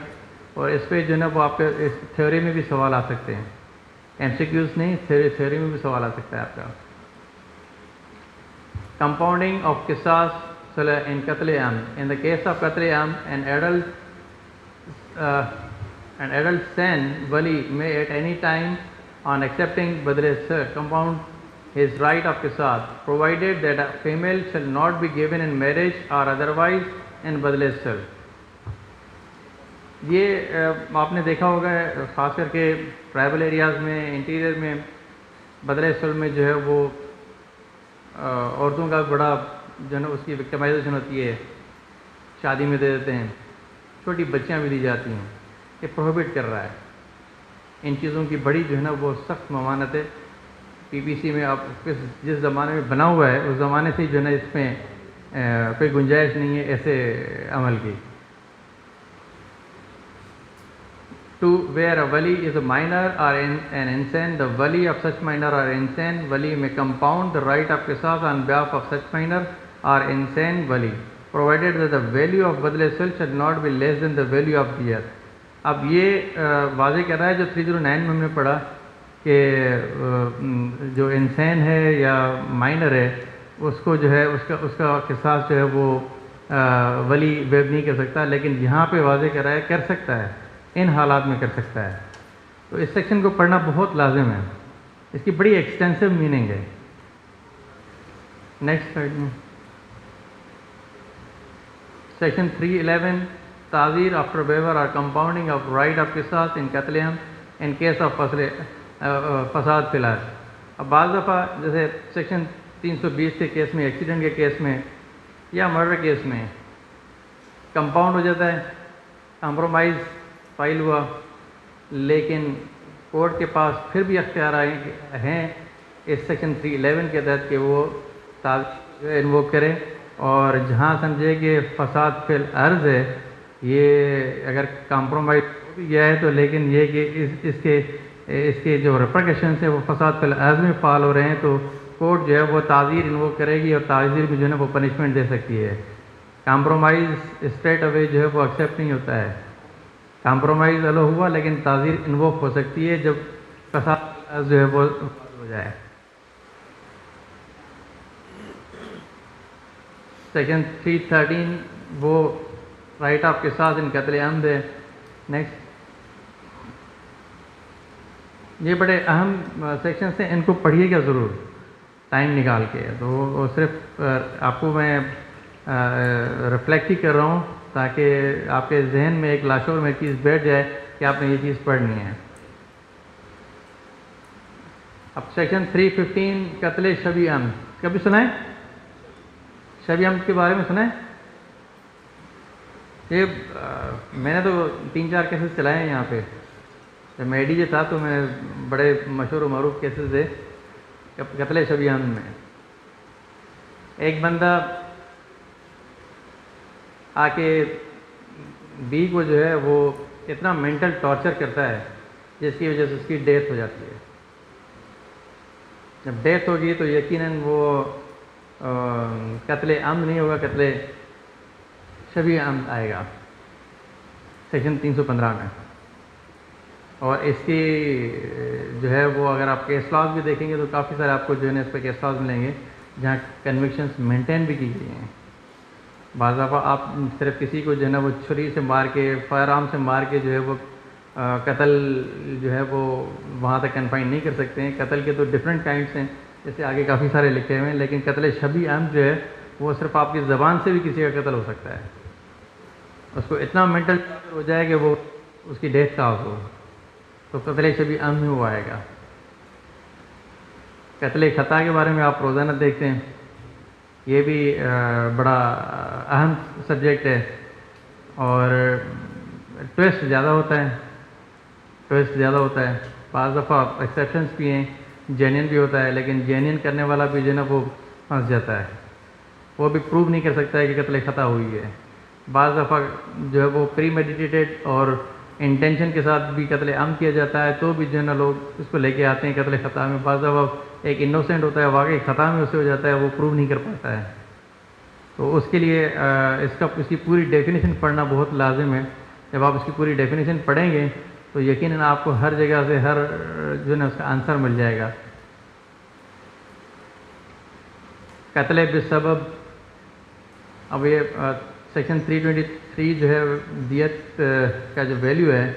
اور اس پہ جو ہے نا وہ آپ کے اس تھیوری میں بھی سوال آ سکتے ہیں. ایم سی کیوز نہیں، تھیوری میں بھی سوال آ سکتا ہے آپ کا. Compounding of qisas in qatl am. In the case of qatl am, an adult son wali may at any time on accepting badal compound his right of qisas, provided that a female shall not be given in marriage or otherwise in badal sulh. یہ آپ نے دیکھا ہوگا خاص کر کے tribal areas میں، interior میں بدلے سلم میں جو ہے وہ عورتوں کا بڑا جو ہے نا اس کی وکٹمائزیشن ہوتی ہے، شادی میں دے دیتے ہیں، چھوٹی بچیاں بھی دی جاتی ہیں. یہ پروہیبٹ کر رہا ہے. ان چیزوں کی بڑی جو ہے نا وہ سخت ممانعت ہے. پی پی سی میں آپ جس زمانے میں بنا ہوا ہے اس زمانے سے جو ہے نا اس میں کوئی گنجائش نہیں ہے ایسے عمل کی. 2. Where a wali is a minor or an insane, the wali of such minor or insane wali may compound the right of qisas on behalf of such minor or insane wali, provided that the value of badal sulh should not be less than the value of diyat. اب یہ واضح کر رہا ہے جو 309 میں ہم نے پڑھا کہ جو انسان ہے یا مائنر ہے اس کو جو ہے اس کا قصاص جو ہے وہ ولی ویو نہیں کر سکتا، لیکن یہاں پہ واضح کر رہا ہے کر سکتا ہے، ان حالات میں کر سکتا ہے. تو اس سیکشن کو پڑھنا بہت لازم ہے، اس کی بڑی ایکسٹینسو میننگ ہے. نیکسٹ سلائڈ میں سیکشن 311 تعزیر آفٹر ویور اور کمپاؤنڈنگ آف رائٹ آف قصاص ان قتل عام ان کیس آف فساد فی الحال. اب بعض دفعہ جیسے سیکشن 320 کے کیس میں، ایکسیڈنٹ کے کیس میں یا مرڈر کیس میں کمپاؤنڈ ہو جاتا ہے، کمپرومائز فائل ہوا، لیکن کورٹ کے پاس پھر بھی اختیار ہیں اس سیکشن 311 کے تحت کہ وہ انووک کرے، اور جہاں سمجھے کہ فساد فی الارض ہے، یہ اگر کمپرومائز ہو بھی گیا ہے تو لیکن یہ کہ اس کے جو ریپرکیشنس ہیں وہ فساد فی الارض میں فعال ہو رہے ہیں، تو کورٹ جو ہے وہ تعزیر انووک کرے گی اور تعزیر میں جو ہے نا وہ پنشمنٹ دے سکتی ہے. کمپرومائز اسٹریٹ اوے جو ہے وہ ایکسیپٹ نہیں ہوتا ہے. کمپرومائز الو ہوا لیکن تعزیر انووک ہو سکتی ہے جب فساد جو ہے وہ ہو جائے. سیکشن 313 وہ رائٹ آف قصاص ان قتل عمد ہے. نیکسٹ، یہ بڑے اہم سیکشنس ہیں، ان کو پڑھیے گا ضرور ٹائم نکال کے. تو وہ صرف آپ کو میں ریفلیکٹ ہی کر رہا ہوں تاکہ آپ کے ذہن میں ایک لاشور میں چیز بیٹھ جائے کہ آپ نے یہ چیز پڑھنی ہے. اب سیکشن 315 قتل شبیہ عمد، کبھی سنا ہے شبیہ عمد کے بارے میں سنا ہے؟ یہ میں نے تو 3-4 کیسز چلائے ہیں یہاں پہ. جب میں ADJ تھا تو میں بڑے مشہور و معروف کیسز تھے قتل شبیہ عمد میں. ایک بندہ آ کے بی کو جو ہے وہ اتنا مینٹل ٹارچر کرتا ہے جس کی وجہ سے اس کی ڈیتھ ہو جاتی ہے. جب ڈیتھ ہوگی تو یقیناً وہ قتل عمد نہیں ہوگا, قتل شبیہ عمد آئے گا سیکشن 315 میں. اور اس کی جو ہے وہ اگر آپ کیس لاز بھی دیکھیں گے تو کافی سارے آپ کو جو ہے نا اس پہ کیس لاز ملیں گے جہاں کنوکشنز مینٹین بھی کی گئی ہیں. بعض دفعہ آپ صرف کسی کو جو ہے نا وہ چھری سے مار کے, فائر آرم سے مار کے جو ہے وہ قتل جو ہے وہ وہاں تک کنفائن نہیں کر سکتے ہیں. قتل کے تو ڈفرینٹ کائنڈس ہیں, جیسے آگے کافی سارے لکھے ہوئے ہیں, لیکن قتل شبیہ عمد جو ہے وہ صرف آپ کی زبان سے بھی کسی کا قتل ہو سکتا ہے. اس کو اتنا مینٹل ہو جائے کہ وہ اس کی ڈیتھ کا ہو, تو قتل شبیہ عمد میں وہ آئے گا. قتل خطا کے بارے میں آپ روزانہ دیکھتے ہیں, یہ بھی بڑا اہم سبجیکٹ ہے اور ٹویسٹ زیادہ ہوتا ہے, بعض دفعہ ایکسیپشنس بھی ہیں, جینین بھی ہوتا ہے, لیکن جینین کرنے والا بھی جو ہے نا وہ پھنس جاتا ہے, وہ بھی پروو نہیں کر سکتا ہے کہ قتل خطا ہوئی ہے. بعض دفعہ جو ہے وہ پری میڈیٹیٹیڈ اور انٹینشن کے ساتھ بھی قتل عمد کیا جاتا ہے, تو بھی جو ہے نا لوگ اس کو لے کے آتے ہیں قتل خطا میں. بعض دفعہ ایک انوسینٹ ہوتا ہے, واقعی خطا میں اسے ہو جاتا ہے, وہ پروو نہیں کر پاتا ہے. تو اس کے لیے اس کی پوری ڈیفینیشن پڑھنا بہت لازم ہے. جب آپ اس کی پوری ڈیفینیشن پڑھیں گے تو یقیناً آپ کو ہر جگہ سے ہر جو ہے نا اس کا آنسر مل جائے گا. قتل بسبب, اب یہ سیکشن 323 جو ہے دیت کا جو ویلیو ہے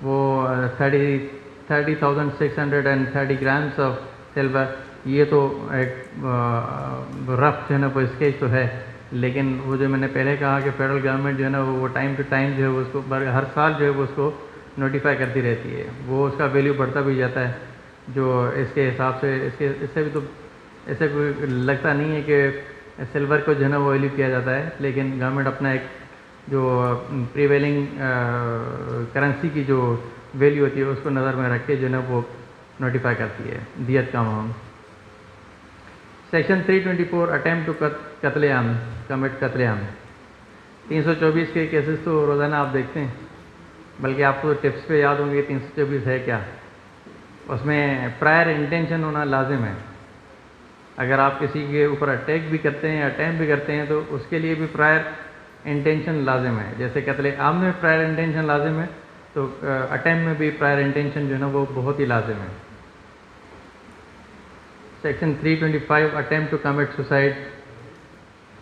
وہ 30,630 گرامس آف سلور. یہ تو ایک رف جو ہے نا وہ اسکیچ تو ہے, لیکن وہ جو میں نے پہلے کہا کہ فیڈرل گورنمنٹ جو ہے نا وہ ٹائم ٹو ٹائم جو ہے وہ اس کو ہر سال جو ہے وہ اس کو نوٹیفائی کرتی رہتی ہے. وہ اس کا ویلیو بڑھتا بھی جاتا ہے, جو اس کے حساب سے اس سے بھی تو ایسے کوئی لگتا نہیں ہے کہ سلور کو جو ہے نا وہ ویلیو کیا جاتا ہے, لیکن گورنمنٹ اپنا ایک جو پریویلنگ کرنسی کی جو ویلیو ہوتی ہے اس کو نظر میں رکھ کے جو ہے نا وہ نوٹیفائی کرتی ہے دیت کا اماؤنٹ. سیکشن 324 اٹیمپٹ ٹو قتل عمد, کمٹ قتل عمد. 324 کے کیسز تو روزانہ آپ دیکھتے ہیں, بلکہ آپ کو ٹپس پہ یاد ہوں گے 324 ہے کیا. اس میں پرائر انٹینشن ہونا لازم ہے. اگر آپ کسی کے اوپر اٹیک بھی کرتے ہیں, اٹیمپٹ بھی کرتے ہیں, تو اس کے لیے بھی پرائر انٹینشن لازم ہے. جیسے قتل عام میں پرائر انٹینشن لازم ہے, تو اٹیمپٹ میں بھی پرائر انٹینشن جو ہے نا وہ بہت ہی لازم ہے. Section 325 attempt to commit suicide.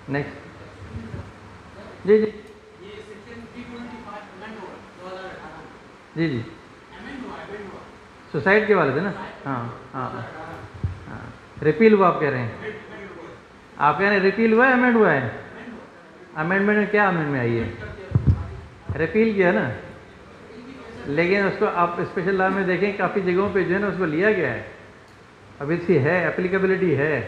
Next جی جی جی سوسائڈ کے والے تھے نا. ہاں ہاں ہاں, ریپیل ہوا آپ کہہ رہے ہیں, آپ کہہ رہے ہیں ریپیل ہوا ہے امینڈ ہوا ہے. امینڈمنٹ میں کیا امینڈ میں آئی ہے, ریپیل کیا نا, لیکن اس کو آپ اسپیشل لا میں دیکھیں کافی جگہوں پہ جو ہے نا اس کو لیا گیا ہے. اب اس کی ہے اپلیکیبلٹی ہے.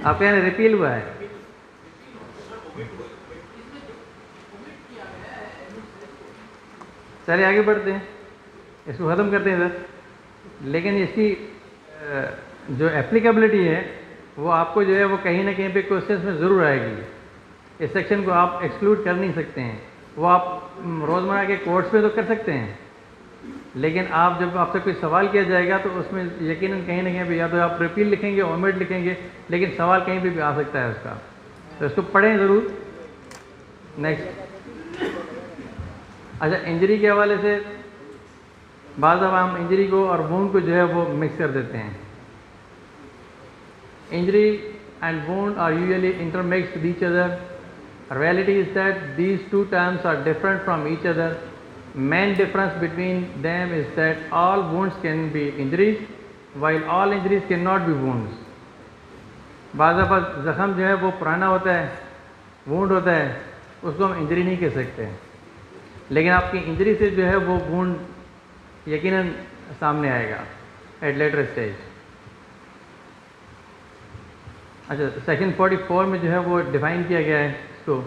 آپ کہہ رہے ہیں ریپیل ہوا ہے. چلیے آگے بڑھتے ہیں, اس کو ختم کرتے ہیں سر. لیکن اس کی جو اپلیکیبلٹی ہے وہ آپ کو جو ہے وہ کہیں نہ کہیں پہ کوشچنس میں ضرور آئے گی. اس سیکشن کو آپ ایکسکلوڈ کر نہیں سکتے ہیں. وہ آپ روزمرہ کے کورس پہ تو کر سکتے ہیں, لیکن آپ جب آپ سے کوئی سوال کیا جائے گا تو اس میں یقیناً کہیں نہ کہیں پہ یا تو آپ ریپیل لکھیں گے, اومٹ لکھیں گے, لیکن سوال کہیں پہ بھی آ سکتا ہے اس کا, تو اس کو پڑھیں ضرور. نیکسٹ. اچھا, انجری کے حوالے سے بعض دفعہ ہم انجری کو اور وونڈ کو جو ہے وہ مکس کر دیتے ہیں. Injury and wound are usually intermixed with each other. Reality is that these two terms are different from each other. Main difference between them is that all wounds can be injuries, while all injuries cannot be wounds. بعض دفعہ زخم جو ہے وہ پرانا ہوتا ہے, Wundt ہوتا ہے, اس کو ہم انجری نہیں کہہ سکتے, لیکن آپ کی انجری سے جو ہے وہ وونڈ یقیناً سامنے آئے گا ایٹ لیٹر اسٹیج. اچھا, سیکشن 44 میں جو ہے وہ ڈیفائن کیا گیا ہے اس کو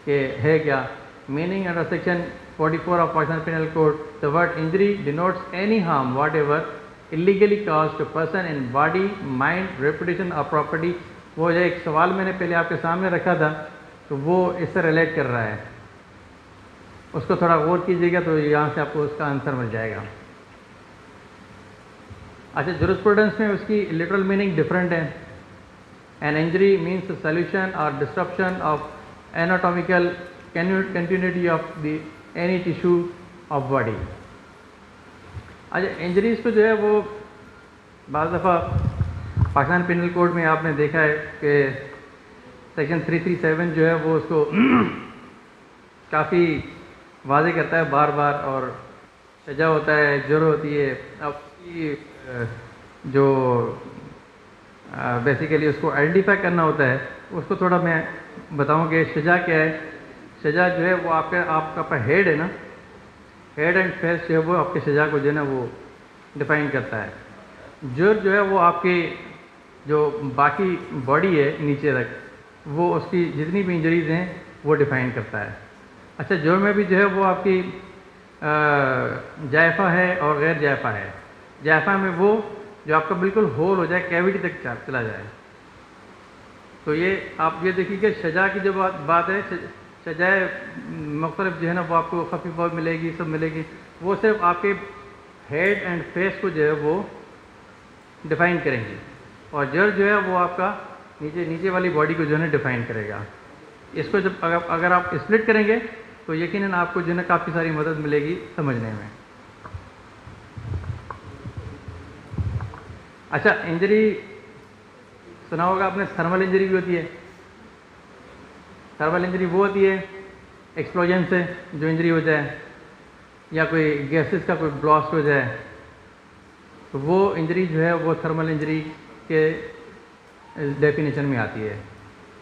کہ ہے کیا. Meaning under section 44 of Pakistan penal code, the word injury denotes any harm whatever illegally caused to person in body, mind, reputation or property وہ جو ایک سوال میں نے پہلے آپ کے سامنے رکھا تھا تو وہ اس سے ریلیٹ کر رہا ہے، اس کو تھوڑا غور کیجیے گا تو یہاں سے آپ کو اس کا آنسر مل جائے گا۔ اچھا، جورسپروڈنس میں اس کی لٹرل میننگ ڈفرینٹ ہے۔ An injury means solution or disruption of anatomical continuity of the any tissue of body. اچھا، انجریز کو جو ہے وہ بعض دفعہ پاکستان پینل کوڈ میں آپ نے دیکھا ہے کہ سیکشن 337 جو ہے وہ اس کو کافی واضح کرتا ہے بار بار، اور سزا ہوتا ہے، جرم ہوتی ہے۔ اب کی جو بیسیکلی اس کو آئیڈینٹیفائی کرنا ہوتا ہے، اس کو تھوڑا میں بتاؤں کہ سزا کیا ہے۔ سزا جو ہے وہ آپ کا ہیڈ ہے نا، ہیڈ اینڈ فیس جو ہے وہ آپ کی سزا کو جو ہے نا وہ ڈیفائن کرتا ہے۔ جرم جو ہے وہ آپ کی جو باقی باڈی ہے نیچے تک، وہ اس کی جتنی بھی انجریز ہیں وہ ڈیفائن کرتا ہے۔ اچھا، جرم میں بھی جو ہے وہ آپ کی جائفہ ہے اور غیر جائفہ ہے۔ جائفہ میں وہ جو آپ کا بالکل ہول ہو جائے، کیوٹی تک چلا جائے۔ تو یہ آپ یہ دیکھیے کہ سزا کی جو بات ہے، سزائے مختلف جو ہے نا وہ آپ کو خفیف بہت ملے گی، سب ملے گی، وہ صرف آپ کے ہیڈ اینڈ فیس کو جو ہے وہ ڈیفائن کریں گی، اور جرم جو ہے وہ آپ کا نیچے والی باڈی کو جو ہے نا ڈیفائن کرے گا۔ اس کو جب اگر آپ اسپلٹ کریں گے تو یقیناً آپ کو جو ہے نا کافی ساری مدد ملے گی سمجھنے میں۔ اچھا، انجری سنا ہوگا آپ نے، تھرمل انجری بھی ہوتی ہے۔ تھرمل انجری وہ ہوتی ہے ایکسپلوژن سے جو انجری ہو جائے، یا کوئی گیسز کا کوئی بلاسٹ ہو جائے، تو وہ انجری جو ہے وہ تھرمل انجری کے ڈیفینیشن میں آتی ہے۔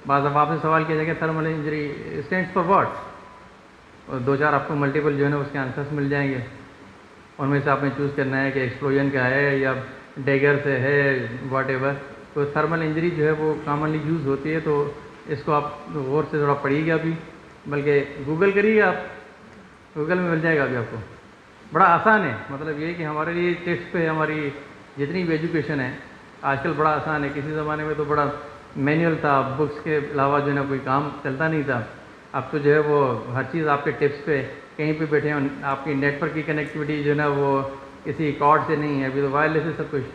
بعض دفعہ آپ سے سوال کیا جائے کہ thermal injury stands for what, اور دو چار آپ کو ملٹیپل جو ہے نا اس کے آنسرس مل جائیں گے، ان میں سے آپ نے چوز کرنا ہے کہ ایکسپلوژن کا ہے یا ڈیگر سے ہے، واٹ ایور۔ تو تھرمل انجری جو ہے وہ کامنلی یوز ہوتی ہے، تو اس کو آپ غور سے تھوڑا پڑھیے گا بھی، بلکہ گوگل کریے گا، آپ گوگل میں مل جائے گا ابھی آپ کو، بڑا آسان ہے۔ مطلب یہ کہ ہمارے لیے ٹیکسٹ پہ ہماری جتنی بھی ایجوکیشن ہے آج کل بڑا آسان ہے۔ کسی زمانے میں تو بڑا مینول تھا، بکس کے علاوہ جو ہے نا کوئی کام چلتا نہیں تھا۔ اب تو جو ہے وہ ہر چیز آپ کے ٹپس پہ کہیں پہ بیٹھے ہیں، آپ کی نیٹ ورک کی کنیکٹیوٹی جو ہے نا وہ کسی کارڈ سے نہیں ہے، ابھی تو وائرلیس ہے سب کچھ۔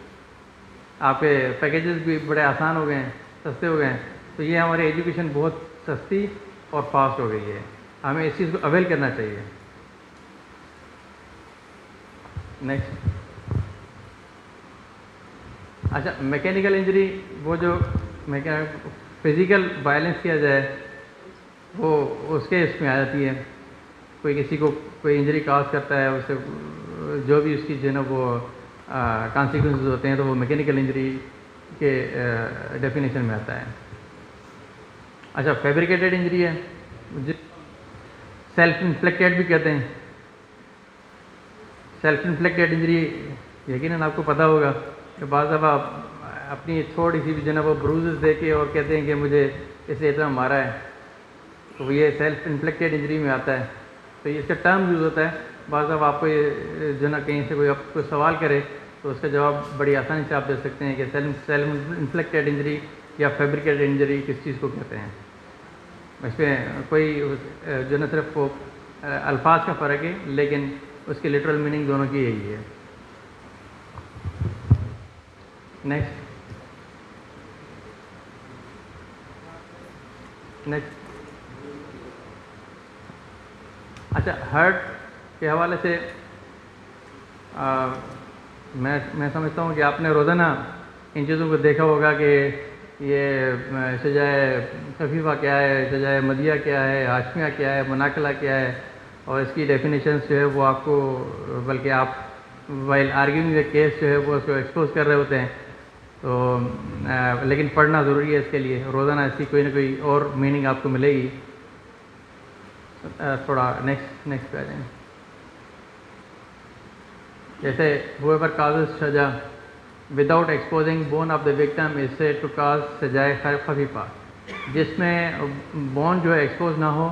آپ کے پیکیجز بھی بڑے آسان ہو گئے ہیں، سستے ہو گئے ہیں، تو یہ ہماری ایجوکیشن بہت سستی اور فاسٹ ہو گئی ہے، ہمیں اس چیز کو اویل کرنا چاہیے۔ نیکسٹ۔ اچھا، میکینیکل انجری وہ جو فزیکل وائلنس کیا جائے وہ اس کے اس میں آ جاتی ہے۔ کوئی کسی کو کوئی انجری کاز کرتا ہے، اسے جو بھی اس کی جو ہے نا وہ کانسیکوینسز ہوتے ہیں، تو وہ میکینیکل انجری کے ڈیفینیشن میں آتا ہے۔ اچھا، فیبریکیٹڈ انجری ہے، سیلف انفلیکٹیڈ بھی کہتے ہیں۔ سیلف انفلیکٹیڈ انجری یقیناً آپ کو پتہ ہوگا کہ بعض دفعہ اپنی تھوڑی سی بھی جو ہے نا وہ بروزز دے کے اور کہتے ہیں کہ مجھے اس سے اتنا مارا ہے، تو یہ سیلف انفلیکٹیڈ انجری میں آتا ہے۔ تو یہ اس کا ٹرم یوز ہوتا ہے۔ بعض دفعہ آپ کو یہ جو ہے نا کہیں سے کوئی آپ کو سوال کرے تو اس کا جواب بڑی آسانی سے آپ دے سکتے ہیں کہ سیلف انفلیکٹیڈ انجری یا فیبریکیٹڈ انجری کس چیز کو کہتے ہیں۔ اس میں کوئی جو ہے نا صرف وہ الفاظ کا فرق ہے، لیکن اس کی لٹرل میننگ دونوں کی یہی ہے۔ نیکسٹ۔ اچھا، ہرٹ کے حوالے سے میں سمجھتا ہوں کہ آپ نے روزانہ ان چیزوں کو دیکھا ہوگا کہ یہ سجائے خفیفہ کیا ہے، سجائے مدیہ کیا ہے، ہاشمیہ کیا ہے، مناقلہ کیا ہے، اور اس کی ڈیفینیشنس جو ہے وہ آپ کو، بلکہ آپ وائل آرگیونگ کیس جو ہے وہ اس کو ایکسپوز کر رہے ہوتے ہیں، تو لیکن پڑھنا ضروری ہے اس کے لیے، روزانہ اس کی کوئی نہ کوئی اور میننگ آپ کو ملے گی۔ تھوڑا نیکسٹ پہ آ جائیں۔ جیسے whoever causes سجا without exposing bone of the victim is said to cause سجائے خفیفہ، جس میں بون جو ہے ایکسپوز نہ ہو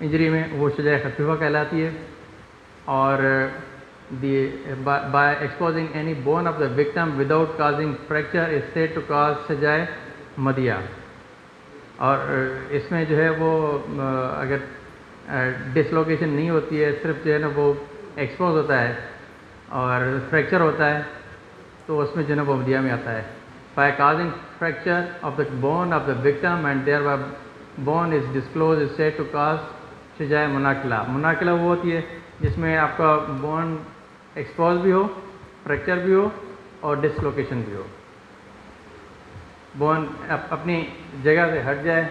انجری میں وہ سجائے خفیفہ کہلاتی ہے، اور by exposing any bone of the victim without causing fracture is said to cause سجائے Madhya, اور اس میں جو ہے وہ اگر ڈسلوکیشن نہیں ہوتی ہے، صرف جو ہے نا وہ ایکسپوز ہوتا ہے اور فریکچر ہوتا ہے، تو اس میں جو ہے نا وہ مدیہ میں آتا ہے. By causing fracture of the bone of the victim and their bone is disclose is said to cause شجاع مناقلہ. مناقلہ وہ ہوتی ہے جس میں آپ کا بون ایکسپوز بھی ہو، فریکچر بھی ہو اور ڈسلوکیشن بھی ہو. بون اپنی جگہ سے ہٹ جائے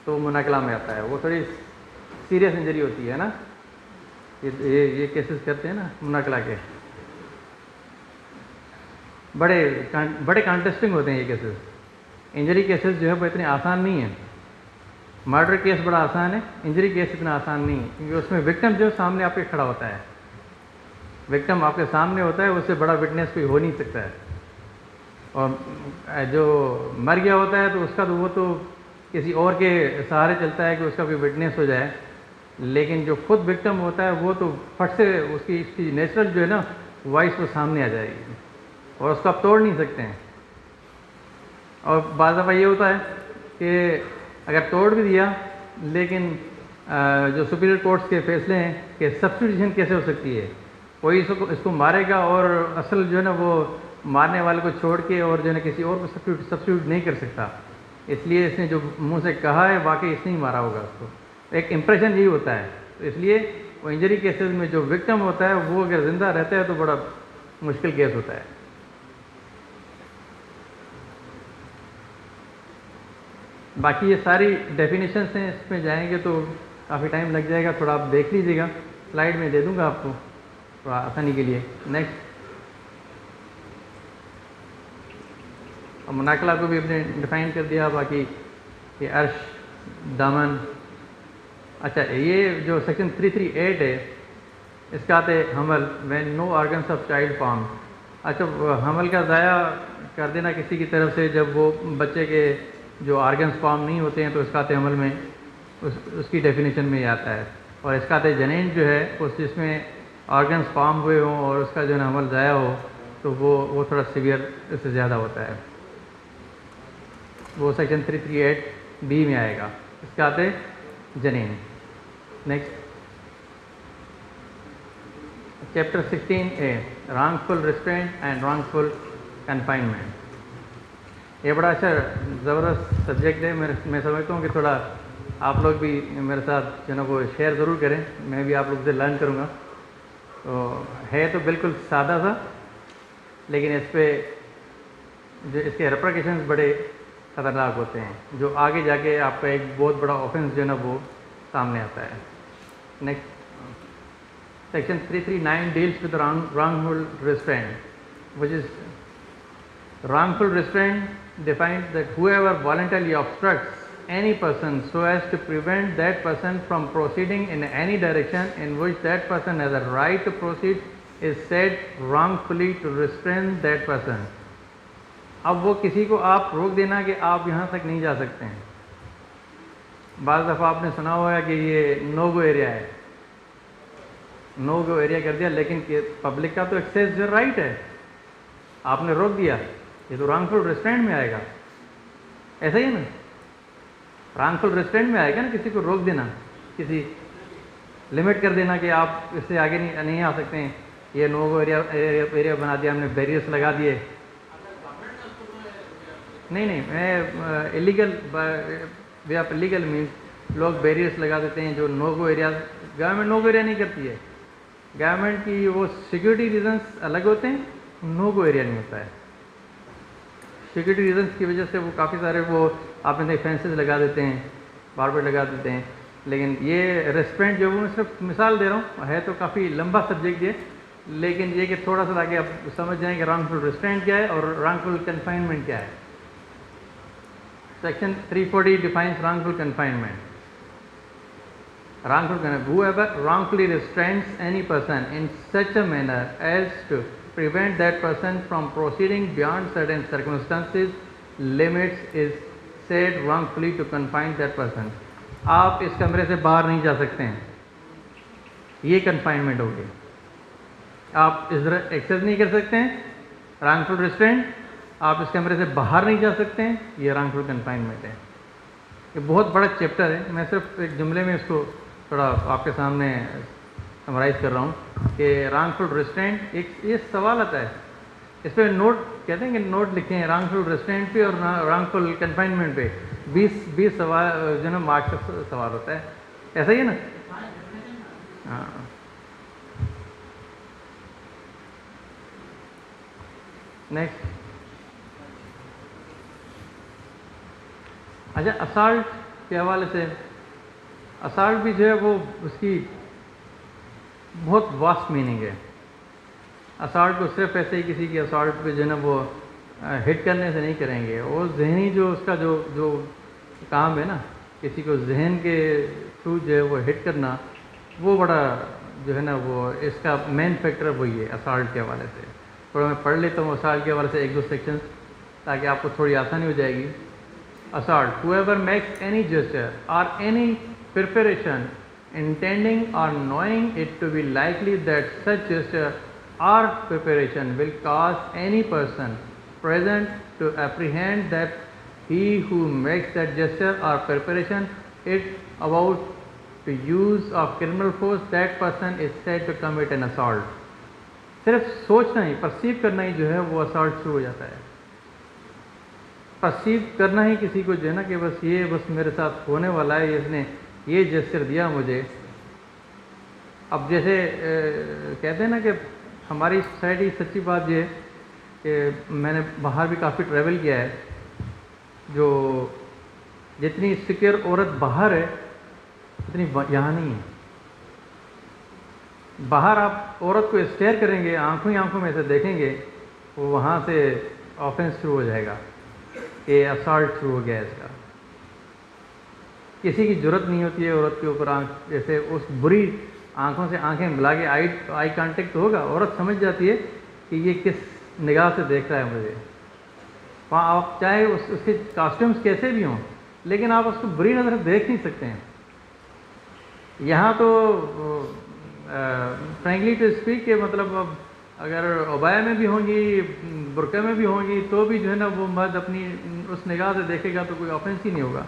تو مناقلہ میں آتا ہے. وہ تھوڑی سیریس انجری ہوتی ہے نا، یہ کیسز کرتے ہیں نا مناقلہ کے، بڑے کانٹیسٹنگ ہوتے ہیں یہ کیسز. انجری کیسز جو ہے وہ اتنے آسان نہیں ہیں. مرڈر کیس بڑا آسان ہے، انجری کیس اتنا آسان نہیں ہے، کیونکہ اس میں وکٹم جو سامنے آپ کے کھڑا ہوتا ہے، وکٹم آپ کے سامنے ہوتا ہے، اس سے بڑا وٹنس کوئی ہو نہیں سکتا ہے. اور جو مر گیا ہوتا ہے تو اس کا تو وہ تو کسی اور کے سہارے چلتا ہے کہ اس کا کوئی وٹنس ہو جائے، لیکن جو خود وکٹم ہوتا ہے وہ تو پھٹ سے اس کی نیچرل جو ہے نا وائس وہ سامنے آ جائے گی اور اس کو آپ توڑ نہیں سکتے ہیں. اور بعض دفعہ یہ ہوتا ہے کہ اگر توڑ بھی دیا لیکن جو سپیریئر کورٹس کے فیصلے ہیں کہ سبسٹیٹیوشن کیسے ہو سکتی ہے، کوئی اس کو مارے گا اور اصل جو ہے نا وہ مارنے والے کو چھوڑ کے اور جو ہے نا کسی اور کو سبسٹیٹیوٹ نہیں کر سکتا. اس لیے اس نے جو منہ سے کہا ہے واقعی اس نے ہی مارا ہوگا اس کو. ایک امپریشن یہی ہوتا ہے. تو اس لیے وہ انجری کیسز میں جو وکٹم ہوتا ہے وہ اگر زندہ رہتا ہے تو بڑا مشکل کیس ہوتا ہے. باقی یہ ساری ڈیفینیشنس ہیں، اس میں جائیں گے تو کافی ٹائم لگ جائے گا. تھوڑا آپ دیکھ لیجیے گا، سلائڈ میں دے دوں گا آپ کو تھوڑا آسانی کے لیے. نیکسٹ. اور مناقلہ کو بھی اپنے ڈیفائن کر دیا. باقی یہ عرش، دامن. اچھا، یہ جو سیکشن 338 ہے اس کا آتے حمل when no organs of child form. اچھا، حمل کا ضائع کر دینا کسی کی طرف سے جب وہ بچے کے جو آرگنس فارم نہیں ہوتے ہیں تو اس کا آتے حمل میں اس کی ڈیفینیشن میں یہ آتا ہے. اور اس کا آتے جنین جو ہے اس جس میں آرگنس فارم ہوئے ہوں اور اس کا جو ہے حمل ضائع ہو تو وہ تھوڑا سیویئر اس سے زیادہ ہوتا ہے. وہ سیکشن 338 بی میں آئے گا. اس کا آتے جنین. Next. Chapter 16A wrongful restraint and wrongful confinement. یہ بڑا اچھا زبردست سبجیکٹ ہے. میں سمجھتا ہوں کہ تھوڑا آپ لوگ بھی میرے ساتھ جو ہے نا وہ شیئر ضرور کریں. میں بھی آپ لوگ سے لرن کروں گا. تو ہے تو بالکل سادہ سا، لیکن اس پہ جو اس کے ریپریکیشنز بڑے خطرناک ہوتے ہیں، جو آگے جا کے آپ کا ایک بہت بڑا آفینس جو ہے نا وہ سامنے آتا ہے. Next. Section 339 deals with wrongful restraint, which is wrongful restraint defines that whoever voluntarily obstructs any person so as to prevent that person from proceeding in any direction in which that person has a right to proceed is said wrongfully to restrain that person. اب وہ کسی کو آپ روک دینا کہ آپ یہاں تک نہیں جا سکتے ہیں. بعض دفعہ آپ نے سنا ہوا ہے کہ یہ نو گو ایریا ہے، نو گو ایریا کر دیا، لیکن پبلک کا تو ایکسیس جو رائٹ ہے، آپ نے روک دیا، یہ تو رانگ فل ریسٹرینٹ میں آئے گا. ایسا ہی ہے نا، رانگ فل ریسٹرینٹ میں آئے گا نا. کسی کو روک دینا، کسی لمٹ کر دینا کہ آپ اس سے آگے نہیں آ سکتے ہیں. یہ نو گو ایریا بنا دیا ہم نے، بیریئرس لگا دیے. نہیں illegal way of illegal means لوگ بیریئرس لگا دیتے ہیں جو نو گو ایریا. گورنمنٹ نو گو ایریا نہیں کرتی ہے. گورنمنٹ کی وہ سیکورٹی ریزنس الگ ہوتے ہیں، نو گو ایریا نہیں ہوتا ہے. سیکورٹی ریزنس کی وجہ سے وہ کافی سارے وہ آپ نے فینسز لگا دیتے ہیں، باربر لگا دیتے ہیں. لیکن یہ ریسٹورینٹ جو میں صرف مثال دے رہا ہوں، ہے تو کافی لمبا سبجیکٹ یہ، لیکن یہ کہ تھوڑا سا تاکہ آپ سمجھ جائیں کہ رانگ فل ریسٹرینٹ کیا ہے اور رانگ فل کنفائنمنٹ کیا ہے. Section 340 defines wrongful confinement. Whoever wrongfully restrains any person in such a manner as to prevent that person from proceeding beyond certain circumstances, limits is said wrongfully to confine that person. آپ اس کمرے سے باہر نہیں جا سکتے ہیں، یہ confinement ہوگی. آپ اس طرح ایکسیس نہیں کر سکتے ہیں، رانگ فل ریسٹرینٹ. آپ اس کمرے سے باہر نہیں جا سکتے ہیں، یہ رانگ فل کنفائنمنٹ ہے. یہ بہت بڑا چیپٹر ہے، میں صرف ایک جملے میں اس کو تھوڑا آپ کے سامنے سمرائز کر رہا ہوں کہ رانگ فل ریسٹرینٹ ایک یہ سوال آتا ہے، اس پہ نوٹ کہتے ہیں کہ نوٹ لکھیں ہیں رانگ فل ریسٹرینٹ پہ اور رانگ فل کنفائنمنٹ پہ 20 سوال جو ہے نا مارکس کا سوال ہوتا ہے، ایسا ہی ہے نا؟ ہاں. نیکسٹ. اچھا، اسالٹ کے حوالے سے اسالٹ بھی جو ہے وہ اس کی بہت واسٹ میننگ ہے. اسالٹ کو صرف ایسے ہی کسی کی اسالٹ پہ جو ہے نا وہ ہٹ کرنے سے نہیں کریں گے، وہ ذہنی جو اس کا جو کام ہے نا، کسی کو ذہن کے تھرو جو ہے وہ ہٹ کرنا، وہ بڑا جو ہے نا وہ اس کا مین فیکٹر وہی ہے اسالٹ کے حوالے سے. تھوڑا میں پڑھ لیتا ہوں اسالٹ کے حوالے سے 1-2 سیکشنز تاکہ آپ کو تھوڑی آسانی ہو جائے گی. Assault, whoever makes any gesture or any preparation intending or knowing it to be likely that such gesture or preparation will cause any person present to apprehend that he who makes that gesture or preparation is about to use of criminal force, that person is said to commit an assault. صرف سوچنا ہی، perceive کرنا ہی جو ہے وہ assault شروع ہو جاتا ہے. Perceive کرنا ہی کسی کو جو ہے نا کہ بس میرے ساتھ ہونے والا ہے، اس نے یہ جیسچر دیا مجھے. اب جیسے کہتے ہیں نا کہ ہماری سوسائٹی سچی بات یہ ہے کہ میں نے باہر بھی کافی ٹریول کیا ہے، جو جتنی سیکیور عورت باہر ہے اتنی یہاں نہیں ہے. باہر آپ عورت کو اسٹیئر کریں گے، آنکھوں ہی آنکھوں میں سے دیکھیں گے، وہ وہاں سے آفینس شروع ہو جائے گا کہ اسالٹ شروع ہو گیا ہے اس کا. کسی کی جرت نہیں ہوتی ہے عورت کے اوپر جیسے اس بری آنکھوں سے آنکھیں ملا کے آئی کانٹیکٹ ہوگا، عورت سمجھ جاتی ہے کہ یہ کس نگاہ سے دیکھ رہا ہے مجھے. وہاں آپ چاہے اس کے کاسٹیومز کیسے بھی ہوں لیکن آپ اس کو بری نظر سے دیکھ نہیں سکتے ہیں. یہاں تو فرینکلی ٹو اسپیک کہ مطلب اب اگر عبایا میں بھی ہوں گی، برقع میں بھی ہوں گی، تو بھی جو ہے نا وہ مرد اپنی اس نگاہ سے دیکھے گا تو کوئی آفینس ہی نہیں ہوگا.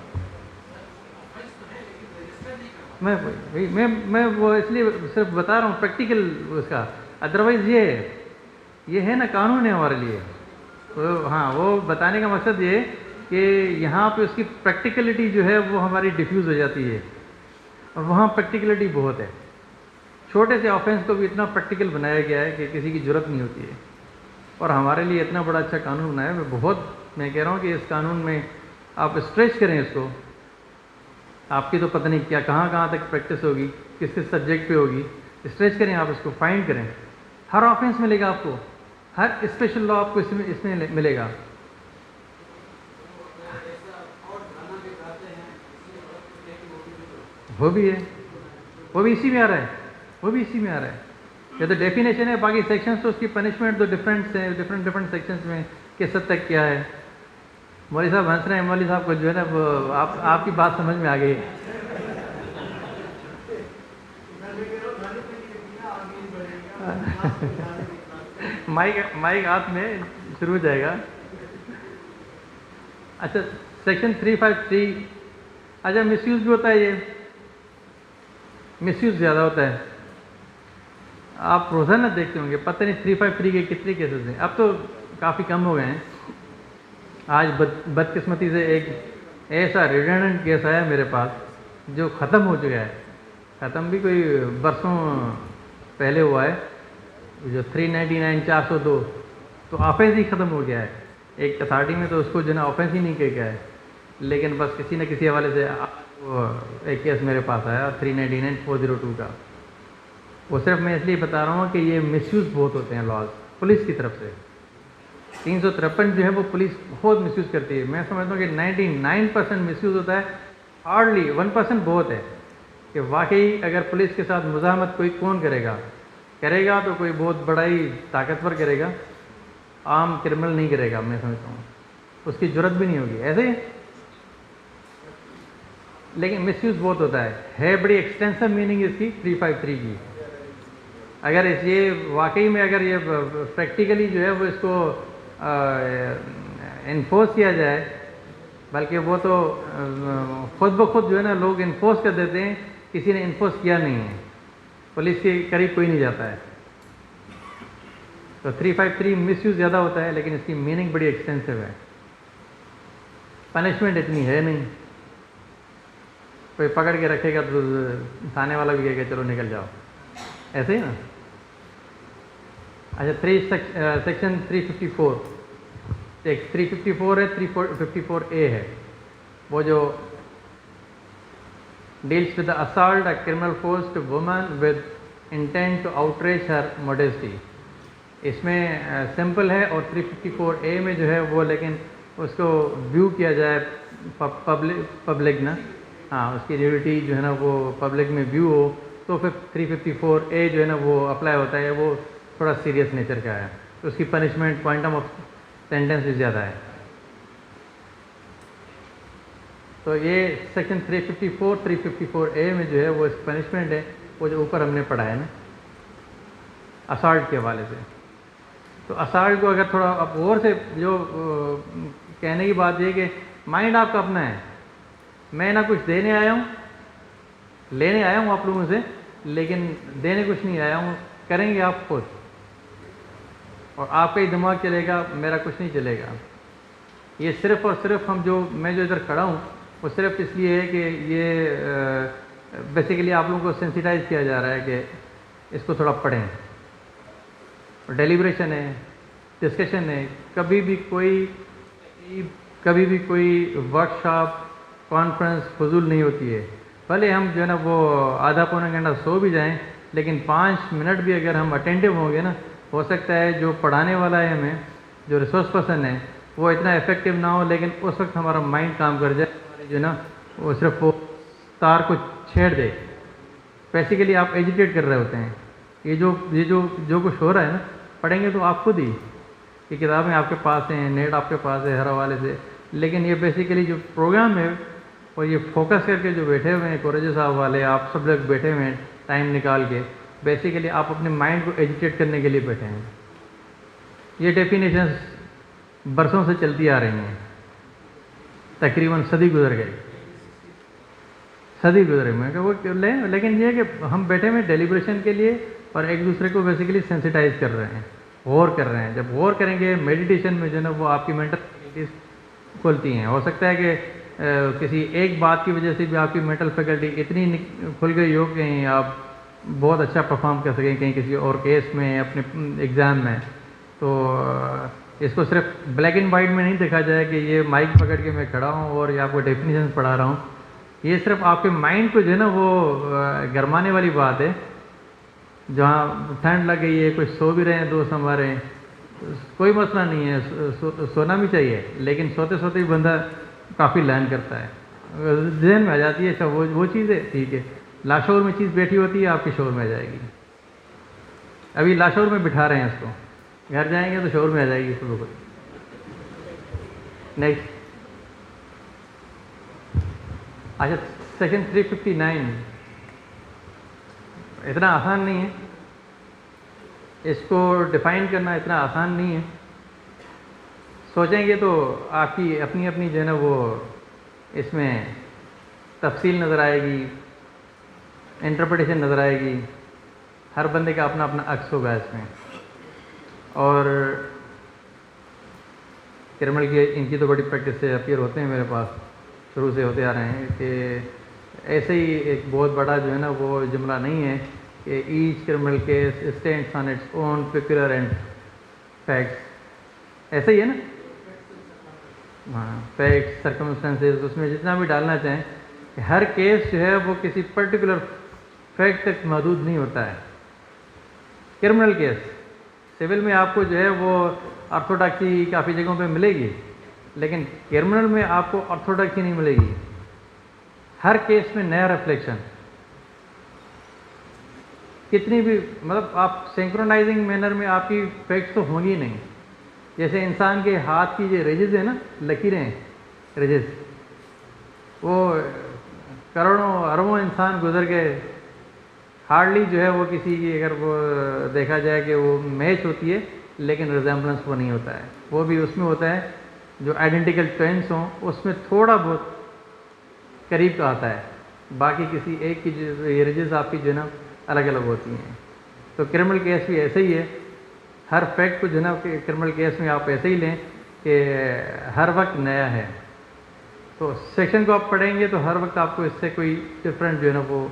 میں وہ اس لیے صرف بتا رہا ہوں پریکٹیکل اس کا. ادروائز یہ ہے نا قانون ہے ہمارے لیے. تو ہاں، وہ بتانے کا مقصد یہ ہے کہ یہاں پہ اس کی پریکٹیکلٹی جو ہے وہ ہماری ڈیفیوز ہو جاتی ہے، اور وہاں پریکٹیکلٹی بہت ہے. چھوٹے سے آفینس کو بھی اتنا پریکٹیکل بنایا گیا ہے کہ کسی کی ضرورت نہیں ہوتی ہے، اور ہمارے لیے اتنا بڑا اچھا قانون بنایا ہے. میں کہہ رہا ہوں کہ اس قانون میں آپ اسٹریچ کریں اس کو. آپ کی تو پتہ نہیں کیا کہاں تک پریکٹس ہوگی، کس سبجیکٹ پہ ہوگی. اسٹریچ کریں آپ، اس کو فائنڈ کریں. ہر آفینس ملے گا آپ کو، ہر اسپیشل لا آپ کو اس میں ملے گا. وہ بھی ہے، وہ بھی اسی میں آ رہا ہے. یہ تو ڈیفینیشن ہے، باقی سیکشنز تو اس کی پنشمنٹ تو ڈفرینٹ ہیں، ڈفرینٹ سیکشنز میں کس حد تک کیا ہے. مولوی صاحب ہنس رہے ہیں، مولوی صاحب کو جو ہے نا وہ آپ کی بات سمجھ میں آ گئی. مائک ہاتھ میں شروع ہو جائے گا. اچھا، سیکشن 353. اچھا، مس یوز بھی ہوتا ہے. یہ مس یوز زیادہ ہوتا ہے. آپ روزانہ دیکھتے ہوں گے، پتہ نہیں 353 کے کتنے کیسز ہیں. اب تو کافی کم ہو گئے ہیں. آج بدقسمتی سے ایک ایسا ریڈنڈنٹ کیس آیا میرے پاس جو ختم ہو چکا ہے. ختم بھی کوئی برسوں پہلے ہوا ہے، جو 399 402 تو آفینس ہی ختم ہو گیا ہے. ایک اتھارٹی میں تو اس کو جو ہے نا آفینس ہی نہیں کہا گیا ہے، لیکن بس کسی نہ کسی حوالے سے وہ ایک کیس میرے پاس آیا 399 402 کا. وہ صرف میں اس لیے بتا رہا ہوں کہ یہ مس یوز بہت ہوتے ہیں لاز پولیس کی طرف سے. 353 جو ہے وہ پولیس بہت مس یوز کرتی ہے. میں سمجھتا ہوں کہ 99% مس یوز ہوتا ہے، ہارڈلی 1% بہت ہے کہ واقعی اگر پولیس کے ساتھ مزاحمت کوئی کون کرے گا تو کوئی بہت بڑا ہی طاقتور کرے گا، عام کرمنل نہیں کرے گا. میں سمجھتا ہوں اس کی جرت بھی نہیں ہوگی ایسے ہی. لیکن مس یوز بہت ہوتا ہے بڑی ایکسٹینسو میننگ اس کی 353 کی. اگر یہ واقعی میں اگر یہ پریکٹیکلی جو ہے وہ اس کو انفورس کیا جائے، بلکہ وہ تو خود بخود جو ہے نا لوگ انفورس کر دیتے ہیں، کسی نے انفورس کیا نہیں ہے، پولیس کے قریب کوئی نہیں جاتا ہے. تو 353 مس یوز زیادہ ہوتا ہے، لیکن اس کی میننگ بڑی ایکسٹینسو ہے. پنشمنٹ اتنی ہے نہیں، کوئی پکڑ کے رکھے گا تو تھانے والا بھی کہے گا چلو نکل جاؤ، ایسے ہی نا. اچھا سیکشن 354 ایک 354 ہے، 354A ہے، وہ جو deals with assault a criminal force to woman with intent to outrage her modesty. اس میں سمپل ہے، اور 354A میں جو ہے وہ لیکن اس کو ویو کیا جائے پبلک نا، ہاں اس کی نیوڈیٹی جو ہے نا وہ پبلک میں ویو ہو، تو پھر 354A جو ہے نا وہ اپلائی ہوتا ہے. وہ تھوڑا سیریس نیچر کا ہے، تو اس کی پنشمنٹ کوانٹم آف سینٹینس بھی زیادہ ہے. تو یہ سیکشن 354 میں جو ہے وہ اس پنشمنٹ ہے، وہ جو اوپر ہم نے پڑھا ہے نا اسالٹ کے حوالے سے. تو اسالٹ کو اگر تھوڑا اب اور سے جو کہنے کی بات یہ کہ مائنڈ آپ کا اپنا ہے، میں نہ کچھ دینے آیا ہوں، لینے آیا ہوں آپ لوگوں سے، لیکن دینے کچھ نہیں آیا ہوں، کریں گے آپ خود، اور آپ کا ہی دماغ چلے گا، میرا کچھ نہیں چلے گا. یہ صرف اور صرف میں جو ادھر کھڑا ہوں وہ صرف اس لیے ہے کہ یہ بیسیکلی آپ لوگوں کو سینسیٹائز کیا جا رہا ہے کہ اس کو تھوڑا پڑھیں. ڈیلیبریشن ہے، ڈسکشن ہے، کبھی بھی کوئی ورک شاپ کانفرنس فضول نہیں ہوتی ہے. بھلے ہم جو ہے نا وہ آدھا پونا گھنٹہ سو بھی جائیں، لیکن 5 منٹ بھی اگر ہم اٹینٹیو ہوں گے نا، ہو سکتا ہے جو پڑھانے والا ہے ہمیں، جو ریسورس پرسن ہے، وہ اتنا افیکٹو نہ ہو، لیکن اس وقت ہمارا مائنڈ کام کر جائے، جو ہے نا وہ صرف وہ تار کو چھیڑ دے. بیسیکلی آپ ایجیٹیٹ کر رہے ہوتے ہیں. یہ جو کچھ ہو رہا ہے نا، پڑھیں گے تو آپ خود ہی، یہ کتابیں آپ کے پاس ہیں، نیٹ آپ کے پاس ہے ہر حوالے سے، لیکن یہ بیسیکلی جو پروگرام ہے اور یہ فوکس کر کے جو بیٹھے ہوئے ہیں کوریجو صاحب والے، آپ سب لوگ بیٹھے ہوئے ہیں ٹائم نکال کے، بیسیکلی آپ اپنے مائنڈ کو ایجیٹیٹ کرنے کے لیے بیٹھے ہیں. یہ ڈیفینیشنز برسوں سے چلتی آ رہی ہیں، تقریباً صدی گزر گئے، وہ لیں، لیکن یہ ہے کہ ہم بیٹھے ہوئے ڈیلیبریشن کے لیے اور ایک دوسرے کو بیسیکلی سینسیٹائز کر رہے ہیں، غور کر رہے ہیں. جب غور کریں گے میڈیٹیشن میں جو ہے نا وہ آپ کی مینٹل فیکلٹیز کھلتی ہیں. ہو سکتا ہے کہ کسی ایک بات کی وجہ سے بھی آپ کی مینٹل فیکلٹی اتنی کھل گئی ہو کہ آپ بہت اچھا پرفارم کر سکیں کہیں کسی اور کیس میں، اپنے ایگزام میں. تو اس کو صرف بلیک اینڈ وائٹ میں نہیں دیکھا جائے کہ یہ مائک پکڑ کے میں کھڑا ہوں اور یہ آپ کو ڈیفینیشن پڑھا رہا ہوں. یہ صرف آپ کے مائنڈ کو جو ہے نا وہ گرمانے والی بات ہے. جہاں ٹھنڈ لگ گئی ہے، کچھ سو بھی رہے ہیں دوست ہمارے، کوئی مسئلہ نہیں ہے، سونا بھی چاہیے، لیکن سوتے سوتے ہی بندہ کافی لرن کرتا ہے، ذہن میں آ جاتی ہے اچھا وہ چیز ہے، ٹھیک ہے. لاشعور میں چیز بیٹھی ہوتی ہے، آپ کے شعور میں آ جائے گی. ابھی لاشعور میں بٹھا رہے ہیں اس کو، گھر جائیں گے تو شعور میں آ جائے گی صبح کو. نیکسٹ. اچھا سیکشن 359 اتنا آسان نہیں ہے، اس کو ڈیفائن کرنا اتنا آسان نہیں ہے. سوچیں گے تو آپ کی اپنی جو ہے نا وہ اس میں تفصیل نظر آئے گی، انٹرپریٹیشن نظر آئے گی، ہر بندے کا اپنا عکس ہوگا اس میں. اور کرمل کی ان کی تو بڑی پریکٹس سے اپیئر ہوتے ہیں میرے پاس، شروع سے ہوتے آ رہے ہیں کہ ایسے ہی ایک بہت بڑا جو ہے نا وہ جملہ نہیں ہے کہ each criminal case stands on its own peculiar and facts. ایسے ہی ہے نا، ہاں، فیکٹس سرکمسٹانسز، اس میں جتنا بھی ڈالنا چاہیں کہ ہر کیس جو ہے وہ کسی پرٹیکولر فیکٹ تک محدود نہیں ہوتا ہے. کرمنل کیس سول میں آپ کو جو ہے وہ آرتھوڈاکسی کافی جگہوں پہ ملے گی، لیکن کرمنل میں آپ کو آرتھوڈاکسی نہیں ملے گی. ہر کیس میں نیا ریفلیکشن، کتنی بھی مطلب آپ سینکرونائزنگ مینر میں آپ کی فیکٹس تو ہوں گی نہیں. جیسے انسان کے ہاتھ کی جو ریجز ہیں نا، لکیریں ریجز، وہ کروڑوں اربوں انسان گزر گئے، ہارڈلی جو ہے وہ کسی کی اگر وہ دیکھا جائے کہ وہ میچ ہوتی ہے، لیکن ریزمبلنس وہ نہیں ہوتا ہے. وہ بھی اس میں ہوتا ہے جو آئیڈینٹیکل ٹوینس ہوں اس میں تھوڑا بہت قریب کا آتا ہے، باقی کسی ایک کی جو ایجز آپ کی جو ہے نا الگ الگ ہوتی ہیں. تو کرمنل کیس بھی ایسے ہی ہے، ہر فیکٹ کو جو ہے نا کرمنل کیس میں آپ ایسے ہی لیں کہ ہر وقت نیا ہے. تو سیکشن کو آپ پڑھیں گے تو ہر وقت آپ کو اس سے کوئی ڈفرینٹ جو ہے نا وہ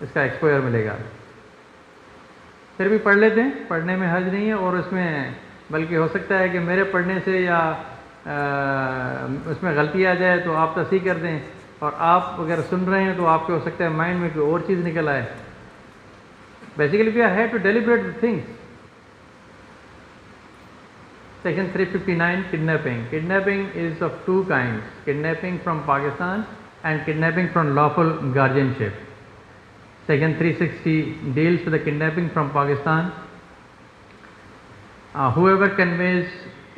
اس کا ایکسپوئر ملے گا. پھر بھی پڑھ لیتے ہیں، پڑھنے میں حرج نہیں ہے، اور اس میں بلکہ ہو سکتا ہے کہ میرے پڑھنے سے یا اس میں غلطی آ جائے تو آپ تصحیح کر دیں، اور آپ اگر سن رہے ہیں تو آپ کو ہو سکتا ہے مائنڈ میں کوئی اور چیز نکل آئے. Basically we have to deliberate the things. Section 359 kidnapping. Kidnapping is of two kinds: kidnapping from Pakistan and kidnapping from lawful guardianship. Section 360 deals with the kidnapping from Pakistan. Whoever conveys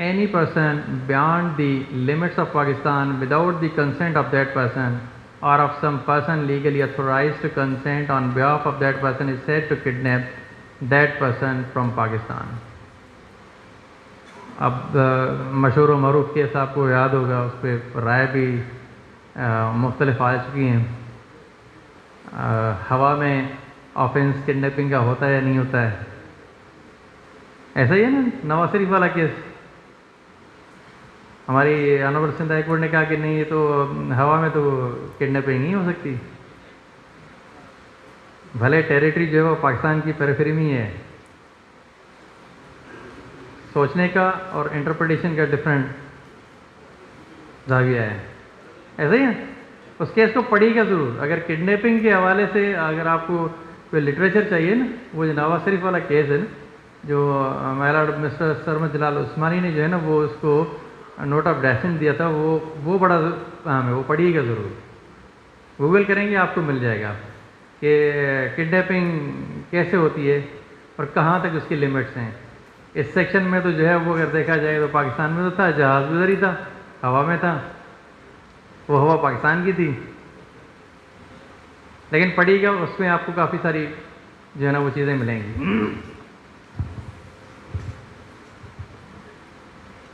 any person beyond the limits of Pakistan without the consent of that person or of some person legally authorized to consent on behalf of that person is said to kidnap that person from Pakistan. اب مشہور و معروف case آپ کو یاد ہوگا، اس پہ رائے بھی مختلف آ چکی ہیں. ہوا میں آفینس کڈنیپنگ کا ہوتا ہے یا نہیں ہوتا ہے؟ ایسا ہی ہے نا نواز شریف والا کیس. ہماری آنریبل سندھ ہائی کورٹ نے کہا کہ نہیں، یہ تو ہوا میں تو کڈنیپنگ نہیں ہو سکتی، بھلے ٹیریٹری جو ہے وہ پاکستان کی پیریفری میں ہے. سوچنے کا اور انٹرپریٹیشن کا ڈفرینٹ زاویہ ہے. ایسا ہی ہے، اس کیس کو پڑھیے گا ضرور. اگر کڈنیپنگ کے حوالے سے اگر آپ کو کوئی لٹریچر چاہیے نا، وہ جو نواز شریف والا کیس ہے نا، جو میلارڈ مسٹر سرمد جلال عثمانی نے جو ہے نا وہ اس کو نوٹ آف ڈیسن دیا تھا، وہ بڑا اہم ہے، وہ پڑھیے گا ضرور. گوگل کریں گے آپ کو مل جائے گا کہ کڈنیپنگ کیسے ہوتی ہے اور کہاں تک اس کی لمٹس ہیں. اس سیکشن میں تو جو ہے وہ اگر دیکھا جائے تو پاکستان میں تو تھا، جہاز بھی ادھر ہی تھا، ہوا میں تھا، وہ ہوا پاکستان کی تھی. لیکن پڑھیے گا اس میں آپ کو کافی ساری جو ہے نا وہ چیزیں ملیں گی.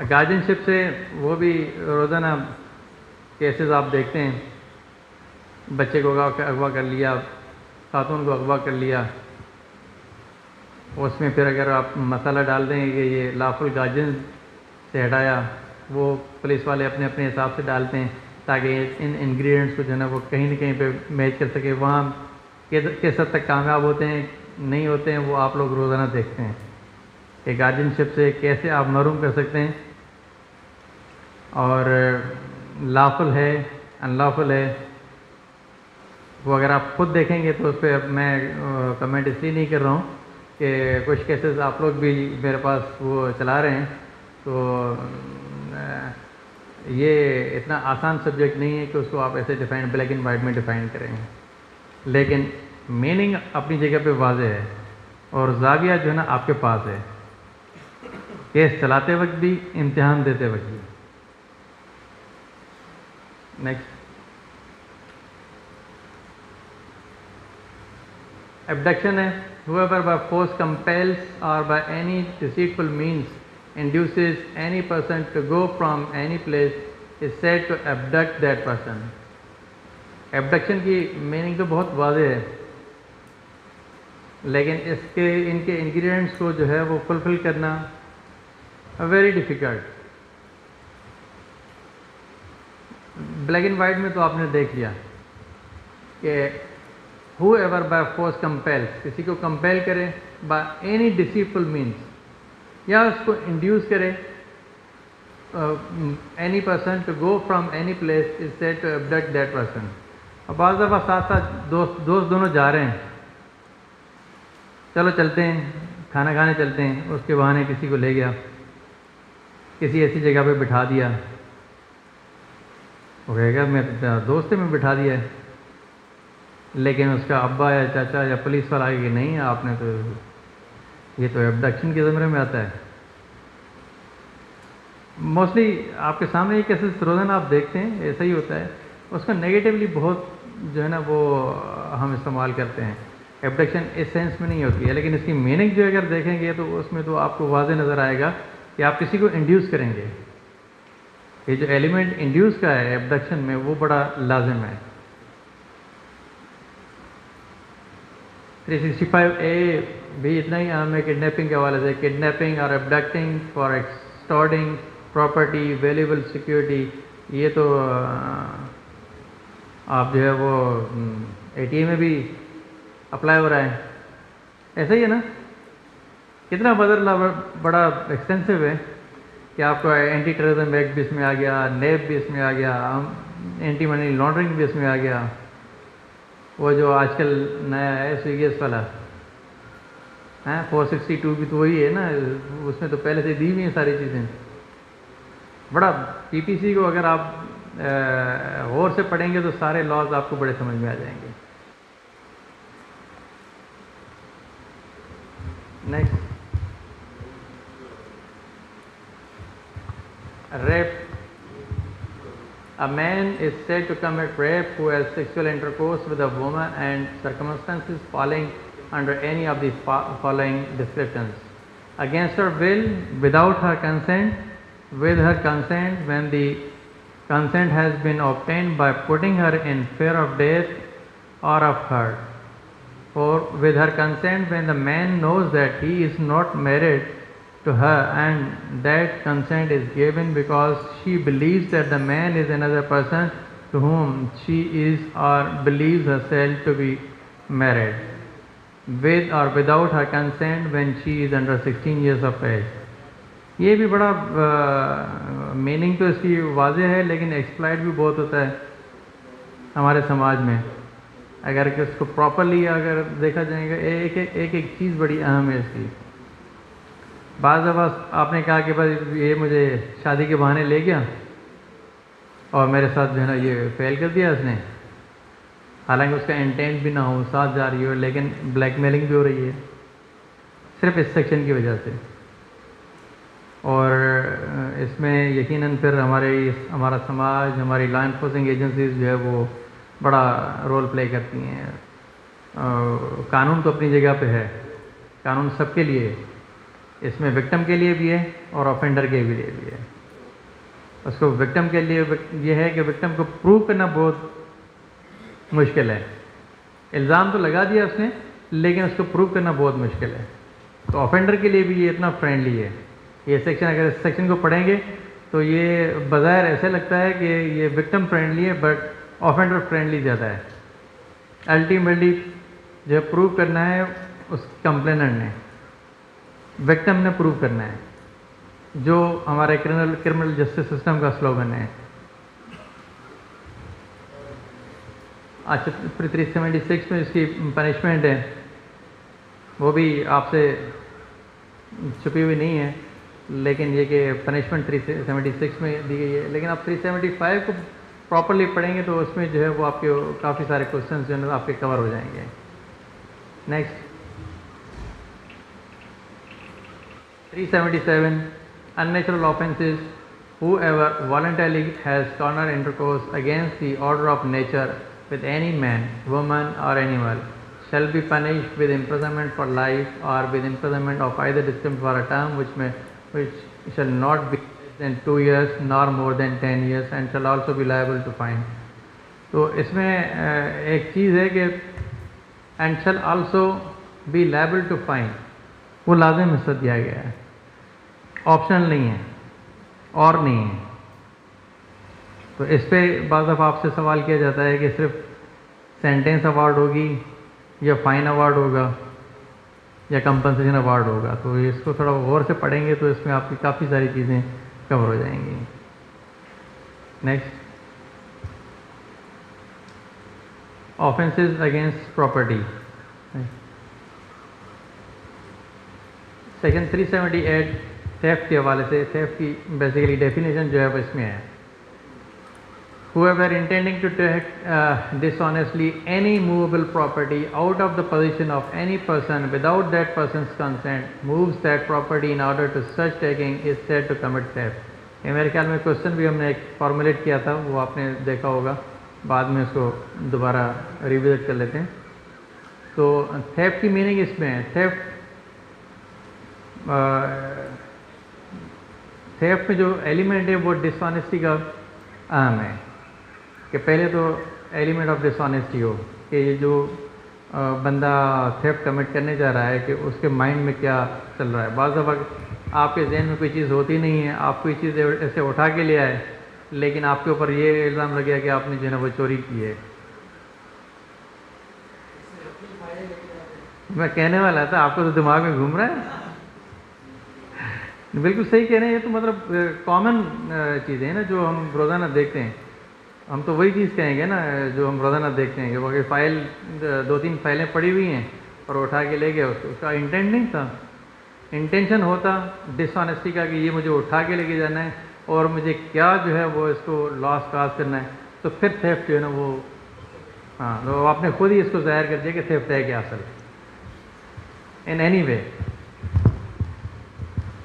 گارجنشپ سے وہ بھی روزانہ کیسز آپ دیکھتے ہیں. بچے کو اغوا کر لیا، خاتون کو اغوا کر لیا، اس میں پھر اگر آپ مسئلہ ڈال دیں کہ یہ لافل گارجن سے ہٹایا، وہ پولیس والے اپنے اپنے حساب سے ڈالتے ہیں تاکہ ان انگریڈینٹس کو جو ہے نا وہ کہیں نہ کہیں پہ میچ کر سکے. وہاں کس حد تک کامیاب ہوتے ہیں نہیں ہوتے ہیں وہ آپ لوگ روزانہ دیکھتے ہیں کہ گارجنشپ سے کیسے آپ محروم کر سکتے ہیں، اور لافل ہے ان لافل ہے. وہ اگر آپ خود دیکھیں گے تو اس پہ میں کمنٹ اس لیے نہیں کر رہا ہوں کہ کچھ کیسز آپ لوگ بھی میرے پاس وہ چلا رہے ہیں، تو یہ اتنا آسان سبجیکٹ نہیں ہے کہ اس کو آپ ایسے ڈیفائن بلیک اینڈ وائٹ میں ڈیفائن کریں. لیکن میننگ اپنی جگہ پہ واضح ہے اور زاویہ جو ہے نا آپ کے پاس ہے، کیس چلاتے وقت بھی، امتحان دیتے وقت بھی. نیکسٹ، abduction ہے. Whoever by force compels or by any deceitful means induces any person to go from any place is said to abduct that person. Abduction کی میننگ تو بہت واضح ہے، لیکن ان کے انگریڈینٹس کو جو ہے وہ فلفل کرنا very difficult. Black and white میں تو آپ نے دیکھ لیا کہ whoever by force compels، کسی کو کمپیل کرے by any deceitful means، یا اس کو انڈیوس کرے any person to go from any place is said to abduct that person. اور بعض دفعہ ساتھ ساتھ دوست دونوں جا رہے ہیں، چلو چلتے ہیں کھانا کھانے چلتے ہیں، اس کے بہانے کسی کو لے گیا، کسی ایسی جگہ پہ بٹھا دیا، وہ کہے گا میں دوست میں بٹھا دیا ہے، لیکن اس کا ابا یا چاچا یا پولیس والا آئے کہ نہیں آپ نے تو، یہ تو ایبڈکشن کے زمرے میں آتا ہے. موسٹلی آپ کے سامنے یہ کیسز روزانہ آپ دیکھتے ہیں، ایسا ہی ہوتا ہے. اس کا نگیٹیولی بہت جو ہے نا وہ ہم استعمال کرتے ہیں. ایبڈکشن اس سینس میں نہیں ہوتی ہے، لیکن اس کی میننگ جو اگر دیکھیں گے تو اس میں تو آپ کو واضح نظر آئے گا کہ آپ کسی کو انڈیوس کریں گے. یہ جو ایلیمنٹ انڈیوس کا ہے ایبڈکشن میں وہ بڑا لازم ہے. 365A بھی اتنا ہی عام ہے کڈنیپنگ کے حوالے سے. کڈنیپنگ اور ایبڈکٹنگ فار ایکسٹورٹنگ پراپرٹی ویلیبل سیکورٹی، یہ تو آپ جو ہے وہ ATA میں بھی اپلائی ہو رہا ہے. ایسا ہی ہے نا؟ کتنا بدلنا بڑا ایکسٹینسو ہے کہ آپ کو اینٹی ٹیررزم ایکٹ بھی اس میں آ گیا، نیب بھی اس میں آ گیا، اینٹی منی لانڈرنگ بھی اس میں آ گیا. وہ جو آج کل نیا ہے سیریس والا 462 بھی تو وہی ہے نا، اس میں تو پہلے سے دی ہوئی ہیں ساری چیزیں. بڑا PPC کو اگر آپ غور سے پڑھیں گے تو سارے لاز آپ کو بڑے سمجھ میں آ جائیں گے. Next, rape. A man is said to commit rape who has sexual intercourse with a woman and circumstances falling under any of these following descriptions: against her will, without her consent, with her consent when the consent has been obtained by putting her in fear of death or of hurt, or with her consent when the man knows that he is not married to her and that consent is given because she believes that the man is another person to whom she is or believes herself to be married, with or without her consent when she is under 16 years of age. یہ بھی بڑا meaning تو اس کی واضح ہے لیکن exploit بھی بہت ہوتا ہے ہمارے سماج میں. اگر کہ اس کو پراپرلی اگر دیکھا جائے گا، ایک چیز بڑی اہم ہے اس کی. بعض دفعہ آپ نے کہا کہ بس یہ مجھے شادی کے بہانے لے گیا اور میرے ساتھ جو ہے نا یہ فیل کر دیا اس نے، حالانکہ اس کا انٹینٹ بھی نہ ہو، ساتھ جا رہی ہو، لیکن بلیک میلنگ بھی ہو رہی ہے صرف اس سیکشن کی وجہ سے. اور اس میں یقیناً پھر ہمارا سماج، ہماری لا انفورسنگ ایجنسیز جو ہے وہ بڑا رول پلے کرتی ہیں. قانون تو اپنی جگہ پہ ہے، قانون سب کے لیے، اس میں وکٹم کے لیے بھی ہے اور آفینڈر کے لیے بھی ہے. اس کو وکٹم کے لیے یہ ہے کہ وکٹم کو پروو کرنا بہت مشکل ہے. الزام تو لگا دیا اس نے لیکن اس کو پروو کرنا بہت مشکل ہے. تو آفینڈر کے لیے بھی یہ اتنا فرینڈلی ہے. یہ سیکشن اگر اس سیکشن کو پڑھیں گے تو یہ بظاہر ایسے لگتا ہے کہ یہ وکٹم فرینڈلی ہے بٹ آفینڈر فرینڈلی زیادہ ہے. الٹیمیٹلی جو پروو کرنا ہے اس کمپلیننٹ نے، وکٹم نے پروو کرنا ہے، جو ہمارے کرمنل جسٹس سسٹم کا سلوگن ہے. اچھا، 376 میں اس کی پنشمنٹ ہے، وہ بھی آپ سے چھپی ہوئی نہیں ہے، لیکن یہ کہ پنشمنٹ 376 میں دی گئی ہے. لیکن آپ 375 کو پراپرلی پڑھیں گے تو اس میں جو ہے وہ آپ کے کافی سارے کوشچنز جو ہے آپ کے کور ہو جائیں گے. Next, 377 unnatural offences. Whoever voluntarily has carnal intercourse against the order of nature with any man, woman or animal shall be punished with imprisonment for life or with imprisonment of either distinct for a term which shall not be less than 2 years nor more than 10 years and shall also be liable to fine. تو اس میں ایک چیز ہے کہ and shall also be liable to fine، وہ لازم حصہ دیا گیا ہے، آپشنل نہیں ہے اور نہیں ہے. تو اس پہ بعض دفعہ آپ سے سوال کیا جاتا ہے کہ صرف سینٹینس اوارڈ ہوگی یا فائن اوارڈ ہوگا یا کمپنسیشن اوارڈ ہوگا. تو اس کو تھوڑا غور سے پڑھیں گے تو اس میں آپ کی کافی ساری چیزیں کور ہو جائیں گی. Next, offences against property. Section 378 theft کے حوالے سے، تھیفٹ کی بیسیکلی ڈیفینیشن جو ہے وہ اس میں ہے: whoever intending to take dishonestly any movable property out of the possession of any person without that person's consent moves that property in order to such taking is said to commit theft. یہ میرے خیال میں question بھی ہم نے ایک formulate کیا تھا، وہ آپ نے دیکھا ہوگا، بعد میں اس کو دوبارہ ریوزٹ کر لیتے ہیں. تو تھیفٹ کی میننگ اس میں ہے، تھیفٹ تھیفٹ میں جو ایلیمنٹ ہے وہ ڈس آنیسٹی کا اہم ہے کہ پہلے تو ایلیمنٹ آف ڈس آنیسٹی ہو کہ یہ جو بندہ تھیفٹ کمٹ کرنے جا رہا ہے کہ اس کے مائنڈ میں کیا چل رہا ہے. بعض دفعہ آپ کے ذہن میں کوئی چیز ہوتی نہیں ہے, آپ کوئی چیز ایسے اٹھا کے لے آئے لیکن آپ کے اوپر یہ الزام لگ گیا کہ آپ نے جو ہے نا وہ چوری کی ہے. میں کہنے والا تھا آپ کو تو دماغ میں گھوم رہا ہے. بالکل صحیح کہہ رہے ہیں, یہ تو مطلب کامن چیزیں ہیں نا جو ہم روزانہ دیکھتے ہیں. ہم تو وہی چیز کہیں گے نا جو ہم روزانہ دیکھتے ہیں کہ وہ فائل 2-3 فائلیں پڑی ہوئی ہیں اور اٹھا کے لے گئے, اس کا انٹینٹ نہیں تھا. انٹینشن ہوتا ڈس آنیسٹی کا کہ یہ مجھے اٹھا کے لے کے جانا ہے اور مجھے کیا جو ہے وہ اس کو لاس کاز کرنا ہے, تو پھر تھیفٹ جو ہے نا وہ ہاں تو آپ نے خود ہی اس کو ظاہر کر دیا کہ تھیفٹ ہے کیا اصل ان اینی وے.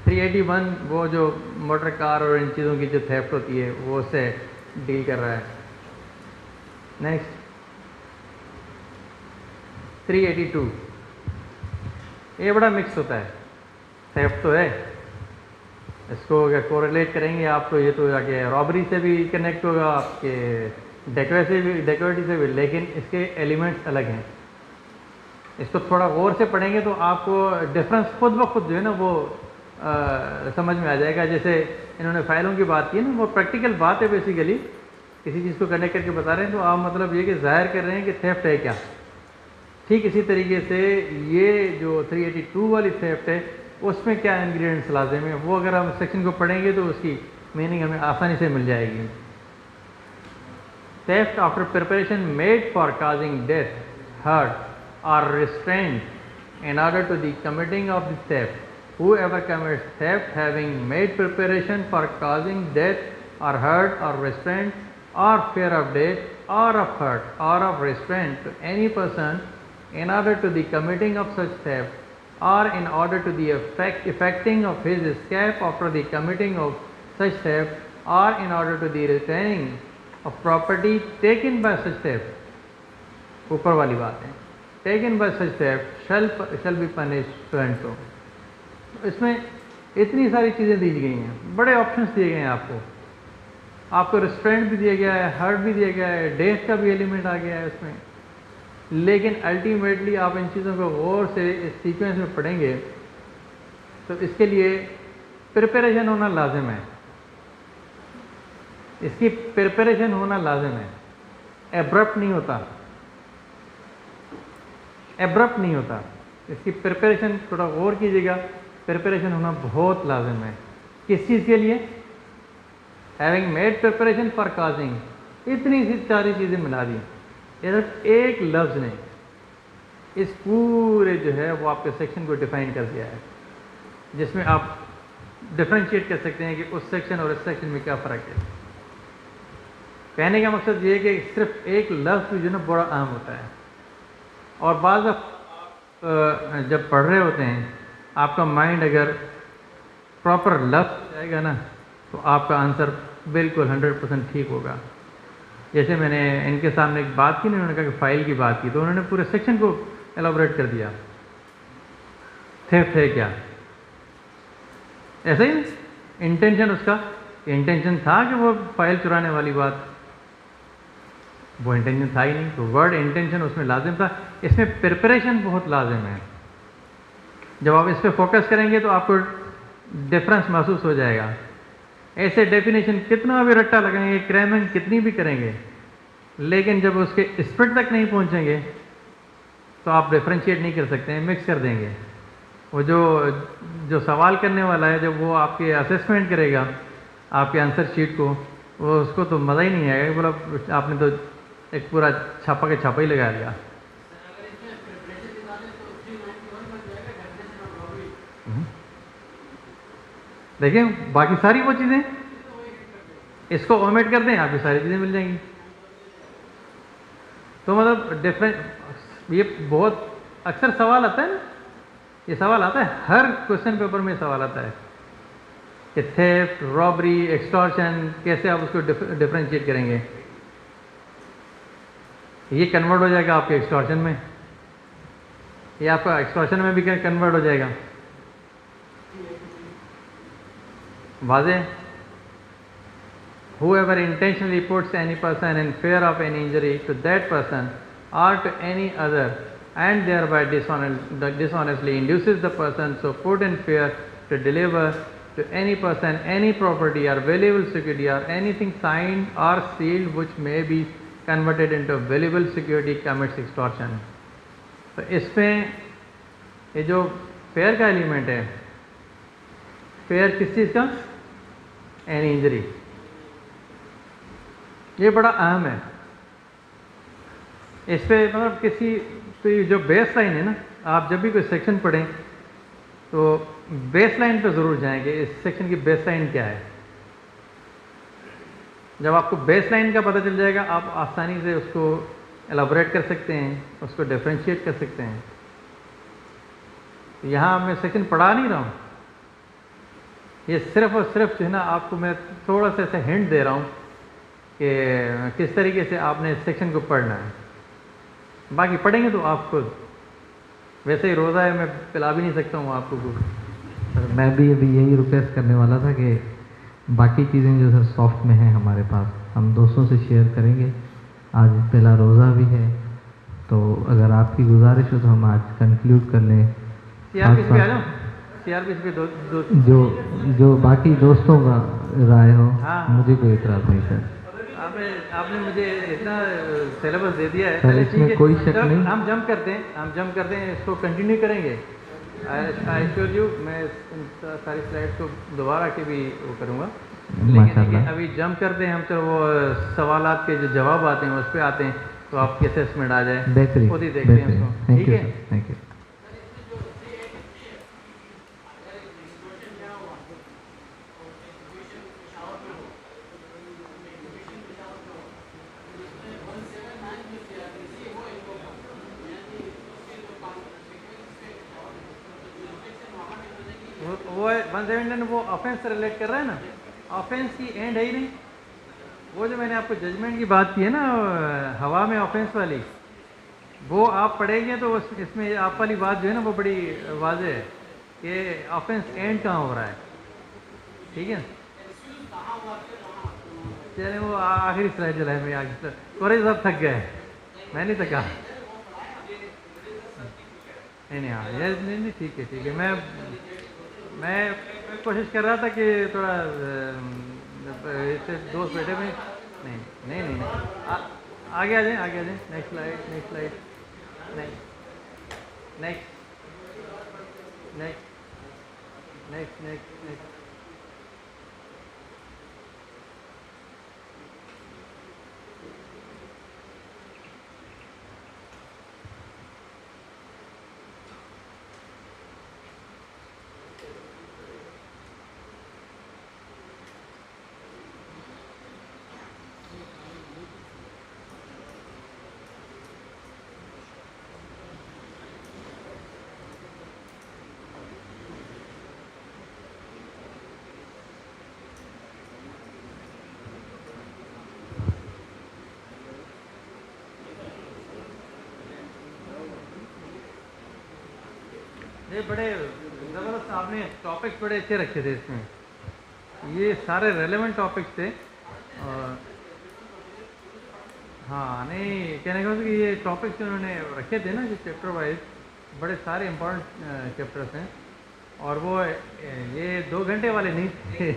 381 وہ جو موٹر کار اور ان چیزوں کی جو تھیفٹ ہوتی ہے وہ اس سے ڈیل کر رہا ہے. نیکسٹ 382 یہ بڑا مکس ہوتا ہے. تھیفٹ تو ہے, اس کو اگر کوریلیٹ کریں گے آپ تو یہ تو جا کے رابری سے بھی کنیکٹ ہوگا, آپ کے ڈیکوریٹی سے بھی, لیکن اس کے ایلیمنٹس الگ ہیں. اس کو تھوڑا غور سے پڑھیں گے تو آپ کو ڈفرینس خود بخود جو ہے نا وہ سمجھ میں آ جائے گا. جیسے انہوں نے فائلوں کی بات کی ہے نا, وہ پریکٹیکل بات ہے بیسیکلی, کسی چیز کو کنیکٹ کر کے بتا رہے ہیں تو آپ مطلب یہ کہ ظاہر کر رہے ہیں کہ تھیفٹ ہے کیا. ٹھیک اسی طریقے سے یہ جو 382 والی تھیفٹ ہے اس میں کیا انگریڈینٹس لازم ہیں, وہ اگر ہم سیکشن کو پڑھیں گے تو اس کی میننگ ہمیں آسانی سے مل جائے گی. Theft after preparation made for causing death, hurt or restraint in order to the committing of the theft. Whoever commits theft having made preparation for causing death or hurt or restraint or fear of death or of hurt or of restraint to any person in order to the committing of such theft or in order to the effecting of his escape after the committing of such theft or in order to the retaining of property taken by such theft. اوپر والی بات ہے, taken by such theft shall be punished so and so. اس میں اتنی ساری چیزیں دی گئی ہیں, بڑے آپشنس دیے گئے ہیں آپ کو. آپ کو ریسٹرینٹ بھی دیا گیا ہے, ہرٹ بھی دیا گیا ہے, ڈیتھ کا بھی ایلیمنٹ آ گیا ہے اس میں. لیکن الٹیمیٹلی آپ ان چیزوں کو غور سے اس سیکوینس میں پڑھیں گے تو اس کے لیے پریپریشن ہونا لازم ہے. اس کی پریپریشن ہونا لازم ہے. ایبرپٹ نہیں ہوتا, ایبرپٹ نہیں ہوتا. اس کی پریپریشن تھوڑا غور کیجیے گا, پریپریشن ہونا بہت لازم ہے. کس چیز کے لیے؟ Having made preparation for causing. اتنی سی ساری چیزیں ملا دی. صرف ایک لفظ نے اس پورے جو ہے وہ آپ کے سیکشن کو ڈیفائن کر دیا ہے, جس میں آپ ڈفرینشیٹ کر سکتے ہیں کہ اس سیکشن اور اس سیکشن میں کیا فرق ہے. کہنے کا مقصد یہ ہے کہ صرف ایک لفظ جو ہے نا بڑا اہم ہوتا ہے. اور بعض جب پڑھ رہے ہوتے ہیں آپ کا مائنڈ اگر پراپر لفظ جائے گا نا تو آپ کا آنسر بالکل 100% ٹھیک ہوگا. جیسے میں نے ان کے سامنے ایک بات کی نا, انہوں نے کہا کہ فائل کی بات کی تو انہوں نے پورے سیکشن کو ایلابوریٹ کر دیا. تھیفٹ ہے کیا, ایسا ہی انٹینشن, اس کا انٹینشن تھا کہ وہ فائل چرانے والی بات, وہ انٹینشن تھا ہی نہیں. تو ورڈ انٹینشن اس میں لازم تھا. اس میں پریپریشن بہت لازم ہے. جب آپ اس پہ فوکس کریں گے تو آپ کو ڈفرینس محسوس ہو جائے گا. ایسے ڈیفینیشن کتنا بھی رٹا لگائیں گے, کریمنگ کتنی بھی کریں گے, لیکن جب اس کے اسپرٹ تک نہیں پہنچیں گے تو آپ ڈیفرینشیٹ نہیں کر سکتے ہیں, مکس کر دیں گے. وہ جو سوال کرنے والا ہے جب وہ آپ کے اسیسمنٹ کرے گا آپ کے آنسر شیٹ کو, وہ اس کو تو مزہ ہی نہیں آئے گا. بولا آپ نے تو ایک پورا چھاپا کے چھاپا ہی لگا لیا. دیکھیں باقی ساری وہ چیزیں اس کو اومیٹ کر دیں, آپ کی ساری چیزیں مل جائیں گی. تو مطلب ڈفرینٹ, یہ بہت اکثر سوال آتا ہے نا, یہ سوال آتا ہے ہر کوشچن پیپر میں سوال آتا ہے کہ تھیفٹ, رابری, ایکسٹارشن کیسے آپ اس کو ڈفرینشیٹ کریں گے. یہ کنورٹ ہو جائے گا آپ کے ایکسٹارشن میں, یہ آپ کا ایکسٹارشن میں بھی کنورٹ ہو جائے گا. واضح؟ whoever intentionally puts any person in fear of any injury to that person or to any other and thereby dishonestly induces the person so put in fear to deliver to any person any property or valuable security or anything signed or sealed which may be converted into valuable security commits extortion. تو اس میں یہ جو fair کا element ہے، fair کس چیز کا؟ Any injury, یہ بڑا اہم ہے. اس پہ مطلب کسی کوئی جو بیس لائن ہے نا، آپ جب بھی کوئی سیکشن پڑھیں تو بیس لائن پہ ضرور جائیں کہ اس سیکشن کی بیس لائن کیا ہے. جب آپ کو بیس لائن کا پتہ چل جائے گا آپ آسانی سے اس کو ایلابوریٹ کر سکتے ہیں، اس کو ڈیفرینشیٹ کر سکتے ہیں. یہاں میں سیکشن پڑھا نہیں رہا ہوں، یہ صرف اور صرف جو ہے نا آپ کو میں تھوڑا سا ایسا ہنٹ دے رہا ہوں کہ کس طریقے سے آپ نے اس سیکشن کو پڑھنا ہے. باقی پڑھیں گے تو آپ خود. ویسے ہی روزہ ہے، میں پلا بھی نہیں سکتا ہوں آپ کو کچھ. میں بھی ابھی یہی ریکویسٹ کرنے والا تھا کہ باقی چیزیں جو سر سافٹ میں ہیں ہمارے پاس، ہم دوستوں سے شیئر کریں گے. آج پہلا روزہ بھی ہے تو اگر آپ کی گزارش ہو تو ہم آج کنکلیوڈ کر لیں. سی آر پی سی پہ آ جاؤ، سی آر پی سی پہ جو باقی دوستوں کا رائے ہو. ہاں مجھے کوئی اعتراض نہیں سر. آپ نے مجھے اتنا سلیبس دے دیا ہے. سر اس میں کوئی شک نہیں. ہم جمپ کرتے ہیں اس کو کنٹینیو کریں گے. آئی شیور یو میں ساری سلائڈ کو دوبارہ کے بھی وہ کروں گا، لیکن ابھی جمپ کرتے ہیں ہم. تو وہ سوالات کے جو جواب آتے ہیں اس پہ آتے ہیں تو آپ کی اسیسمنٹ آ جائے. بہترین، خود ہی دیکھتے ہیں اس کو. ٹھیک ہے، تھینک یو. وہ 179 وہ آفینس سے ریلیٹ کر رہا ہے نا. آفینس کی اینڈ ہے ہی نہیں. وہ جو میں نے آپ کو ججمنٹ کی بات کی ہے نا ہوا میں آفینس والی، وہ آپ پڑھیں گے تو اس میں آپ والی بات جو ہے نا وہ بڑی واضح ہے کہ آفینس اینڈ کہاں ہو رہا ہے. ٹھیک ہے، چلیں وہ آخری سلائڈ جو ہے میں آگے کوریج صاحب تھک گئے، میں نہیں تھکا. نہیں ہاں یہ نہیں ٹھیک ہے. میں کوشش کر رہا تھا کہ تھوڑا اس سے دوست بیٹھے ہوئے. نہیں آگے آ جائیں. Next slide. نیکسٹ. یہ بڑے زبردست آپ نے ٹاپکس بڑے اچھے رکھے تھے اس میں. یہ سارے ریلیونٹ ٹاپکس تھے. اور ہاں نہیں کہنے کا کہ یہ ٹاپکس انہوں نے رکھے تھے نا جو چیپٹر وائز بڑے سارے امپورٹنٹ چیپٹرس ہیں. اور وہ یہ 2 گھنٹے والے نہیں تھے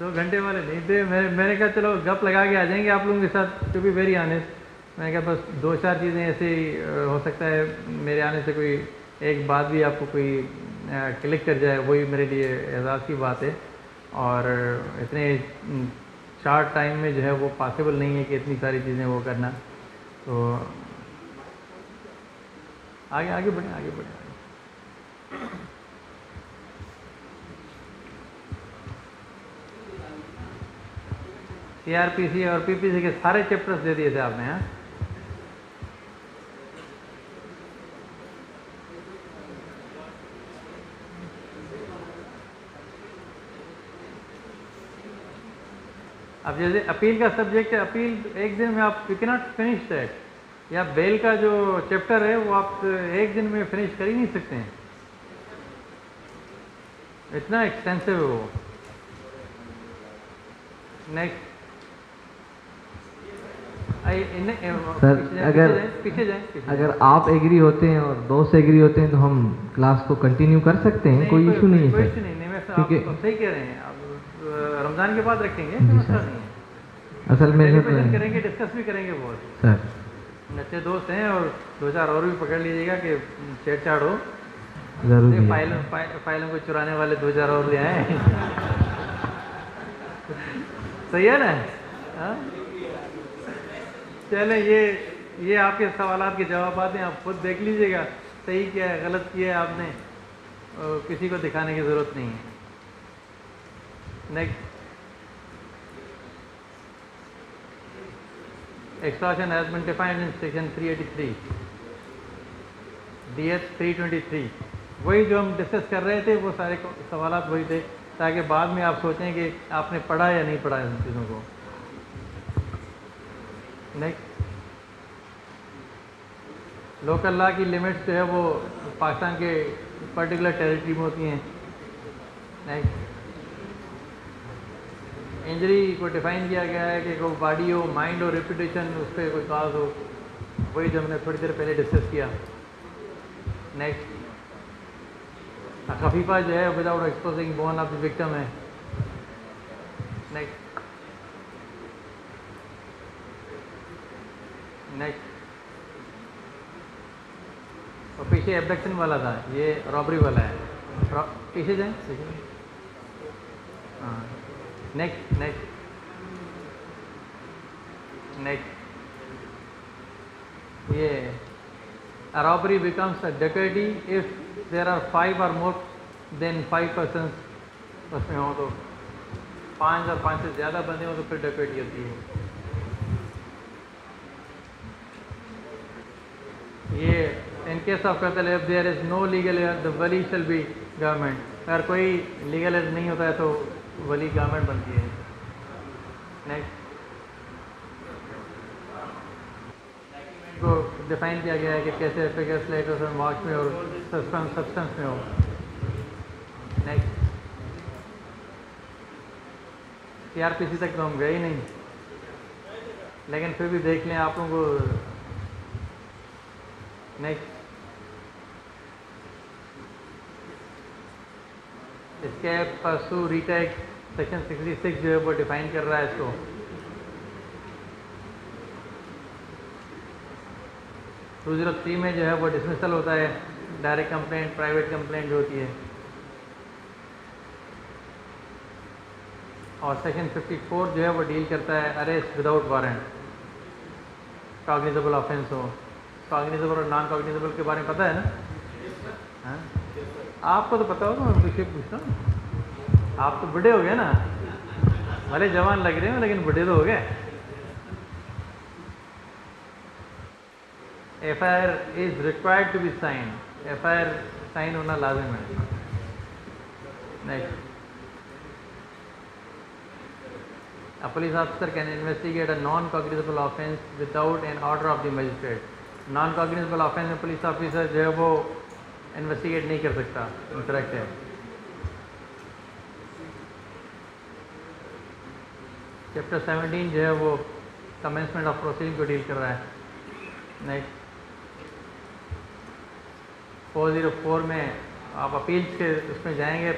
2 گھنٹے والے نہیں تھے. میں نے کہا چلو گپ لگا کے آ جائیں گے آپ لوگوں کے ساتھ. ٹو بی ویری آنیسٹ میں نے کہا بس 2-4 چیزیں ایسے ہی ہو سکتا ہے میرے آنے سے کوئی ایک بات بھی آپ کو کوئی کلک کر جائے، وہی میرے لیے اعزاز کی بات ہے. اور اتنے شارٹ ٹائم میں جو ہے وہ پاسبل نہیں ہے کہ اتنی ساری چیزیں وہ کرنا. تو آگے بڑھیں. سی آر پی سی اور پی پی سی کے سارے چیپٹرس دے دیے تھے آپ نے. ہاں اب جیسے اپیل کا سبجیکٹ ہے، اپیل ایک دن میں آپ یو کی ناٹ فنش دیٹ. یا بیل کا جو چیپٹر ہے وہ آپ ایک دن میں فنش کر ہی نہیں سکتے ہیں. اتنا ایکسٹینسو ہے وہ. نیکسٹ سر اگر پیچھے جائیں. اگر آپ ایگری ہوتے ہیں اور دوست ایگری ہوتے ہیں تو ہم کلاس کو کنٹینیو کر سکتے ہیں, کوئی ایشو نہیں ہے کوئی سر. ایشو نہیں. میں کیونکہ آپ صحیح کہہ رہے ہیں, آپ رمضان کے بعد رکھیں گے, جی مسئلہ سر. نہیں ہے. اصل میں ڈیلیبریشن کریں گے, ڈسکس بھی کریں گے بہت. سر اچھے دوست ہیں, اور 2-4 اور بھی پکڑ لیجیے گا کہ چھیڑ چھاڑ ہو. ضروری ہے. فائلوں کو چرانے والے 2-4 اور لے آئے. صحیح ہے نا. ہاں چلیں, یہ آپ کے سوالات کے جوابات ہیں, آپ خود دیکھ لیجیے گا صحیح کیا ہے غلط کیا ہے آپ نے, کسی کو دکھانے کی ضرورت نہیں ہے. Next, extortion has been defined in section 383 DH 323. وہی جو ہم ڈسکس کر رہے تھے وہ سارے سوالات وہی تھے, تاکہ بعد میں آپ سوچیں کہ آپ نے پڑھا یا نہیں پڑھا ان چیزوں کو. نیکسٹ, لوکل لا کی لمٹس جو ہے وہ پاکستان کے پرٹیکولر ٹیریٹری میں ہوتی ہیں. نیکسٹ, انجری کو ڈیفائن کیا گیا ہے کہ کوئی باڈی ہو, مائنڈ ہو, ریپوٹیشن, اس پہ کوئی کاز ہو, وہی جو ہم نے تھوڑی دیر پہلے ڈسکس کیا. نیکسٹ, خفیفہ جو ہے without exposing bone of the victim ہے. نیکسٹ, نیکسٹ, اور پیچھے ایبڈکشن والا تھا, یہ رابری والا ہے. پیچھے جائیں. ہاں. نیکسٹ, نیکسٹ, نیکسٹ, یہ robbery becomes a dacoity if there are 5 or more than 5 persons. اس میں ہو تو 5 اور 5 سے زیادہ بندے ہوں تو پھر ڈکیٹی ہوتی ہے. یہ ان کیس آف قتل if there is no legal heir the wali shall be government. اگر کوئی لیگل ایئر نہیں ہوتا ہے تو ولی گورنمنٹ بنتی ہے. نیکسٹ, کو ڈیفائن کیا گیا ہے کہ کیسے فگرس لیٹرس اور مارکس میں اور سبسٹنس میں ہو. نیکسٹ, CRPC تک تو ہم گئے ہی نہیں, لیکن پھر بھی دیکھ لیں آپ لوگوں کو. نیکسٹ, اسکیپ, پرسو, ریٹیک, سیکشن 66 جو ہے وہ ڈیفائن کر رہا ہے اس کو. 203 میں جو ہے وہ ڈسمسل ہوتا ہے, ڈائریکٹ کمپلینٹ, پرائیویٹ کمپلینٹ جو ہوتی ہے. اور سیکشن 54 جو ہے وہ ڈیل کرتا ہے اریسٹ وداؤٹ وارنٹ, کاگنیزیبل آفینس ہو. کاگنیزیبل اور نان کاگنیزیبل کے بارے میں پتہ ہے نا. ہاں, آپ کو تو پتہ ہوگا, میں پوچھ پوچھتا ہوں. آپ تو بڑھے ہو گئے نا, بھلے جوان لگ رہے ہیں لیکن بڑھے تو ہو گئے. FIR is required to be signed. FIR sign ہونا لازم ہے. Next, a police officer can investigate a non-cognizable offence without an order of the magistrate. Non-cognizable offence میں پولیس آفیسر جو ہے وہ انویسٹیگیٹ نہیں کر سکتا, کریکٹ ہے. چیپٹر 17 جو ہے وہ کمنسمنٹ آف پروسیڈنگ کو ڈیل کر رہا ہے. نیکسٹ, 404 میں آپ اپیلس کے اس میں جائیں گے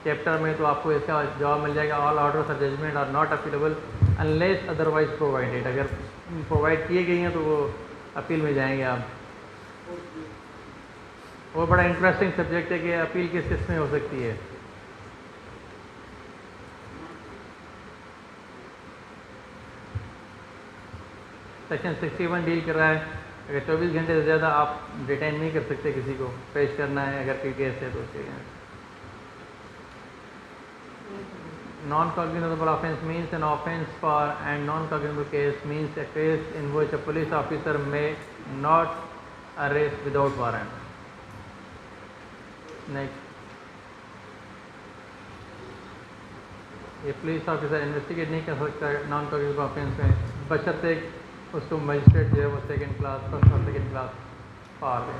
چیپٹر میں تو آپ کو اس کا جواب مل جائے گا. آل آرڈرس اور judgment are not appealable unless otherwise provided. اگر پرووائڈ کیے گئی ہیں تو وہ اپیل میں جائیں گے آپ. وہ بڑا انٹرسٹنگ سبجیکٹ ہے کہ اپیل کس کس میں ہو سکتی ہے. سیکشن 61 ڈیل کر رہا ہے اگر 24 گھنٹے سے زیادہ آپ ڈیٹین نہیں کر سکتے کسی کو, پیش کرنا ہے اگر کوئی کیس ہے تو اس کے. Naan cognizable offence means an offence for and non-cognizable case means a case in which a police officer may not arrest without warrant. Next, یہ پولیس آفیسر انویسٹیگیٹ نہیں کر سکتا نان cognizable offence میں بشرطے اس کو مجسٹریٹ جو ہے وہ سیکنڈ کلاس, فرسٹ اور سیکنڈ کلاس پار ہے.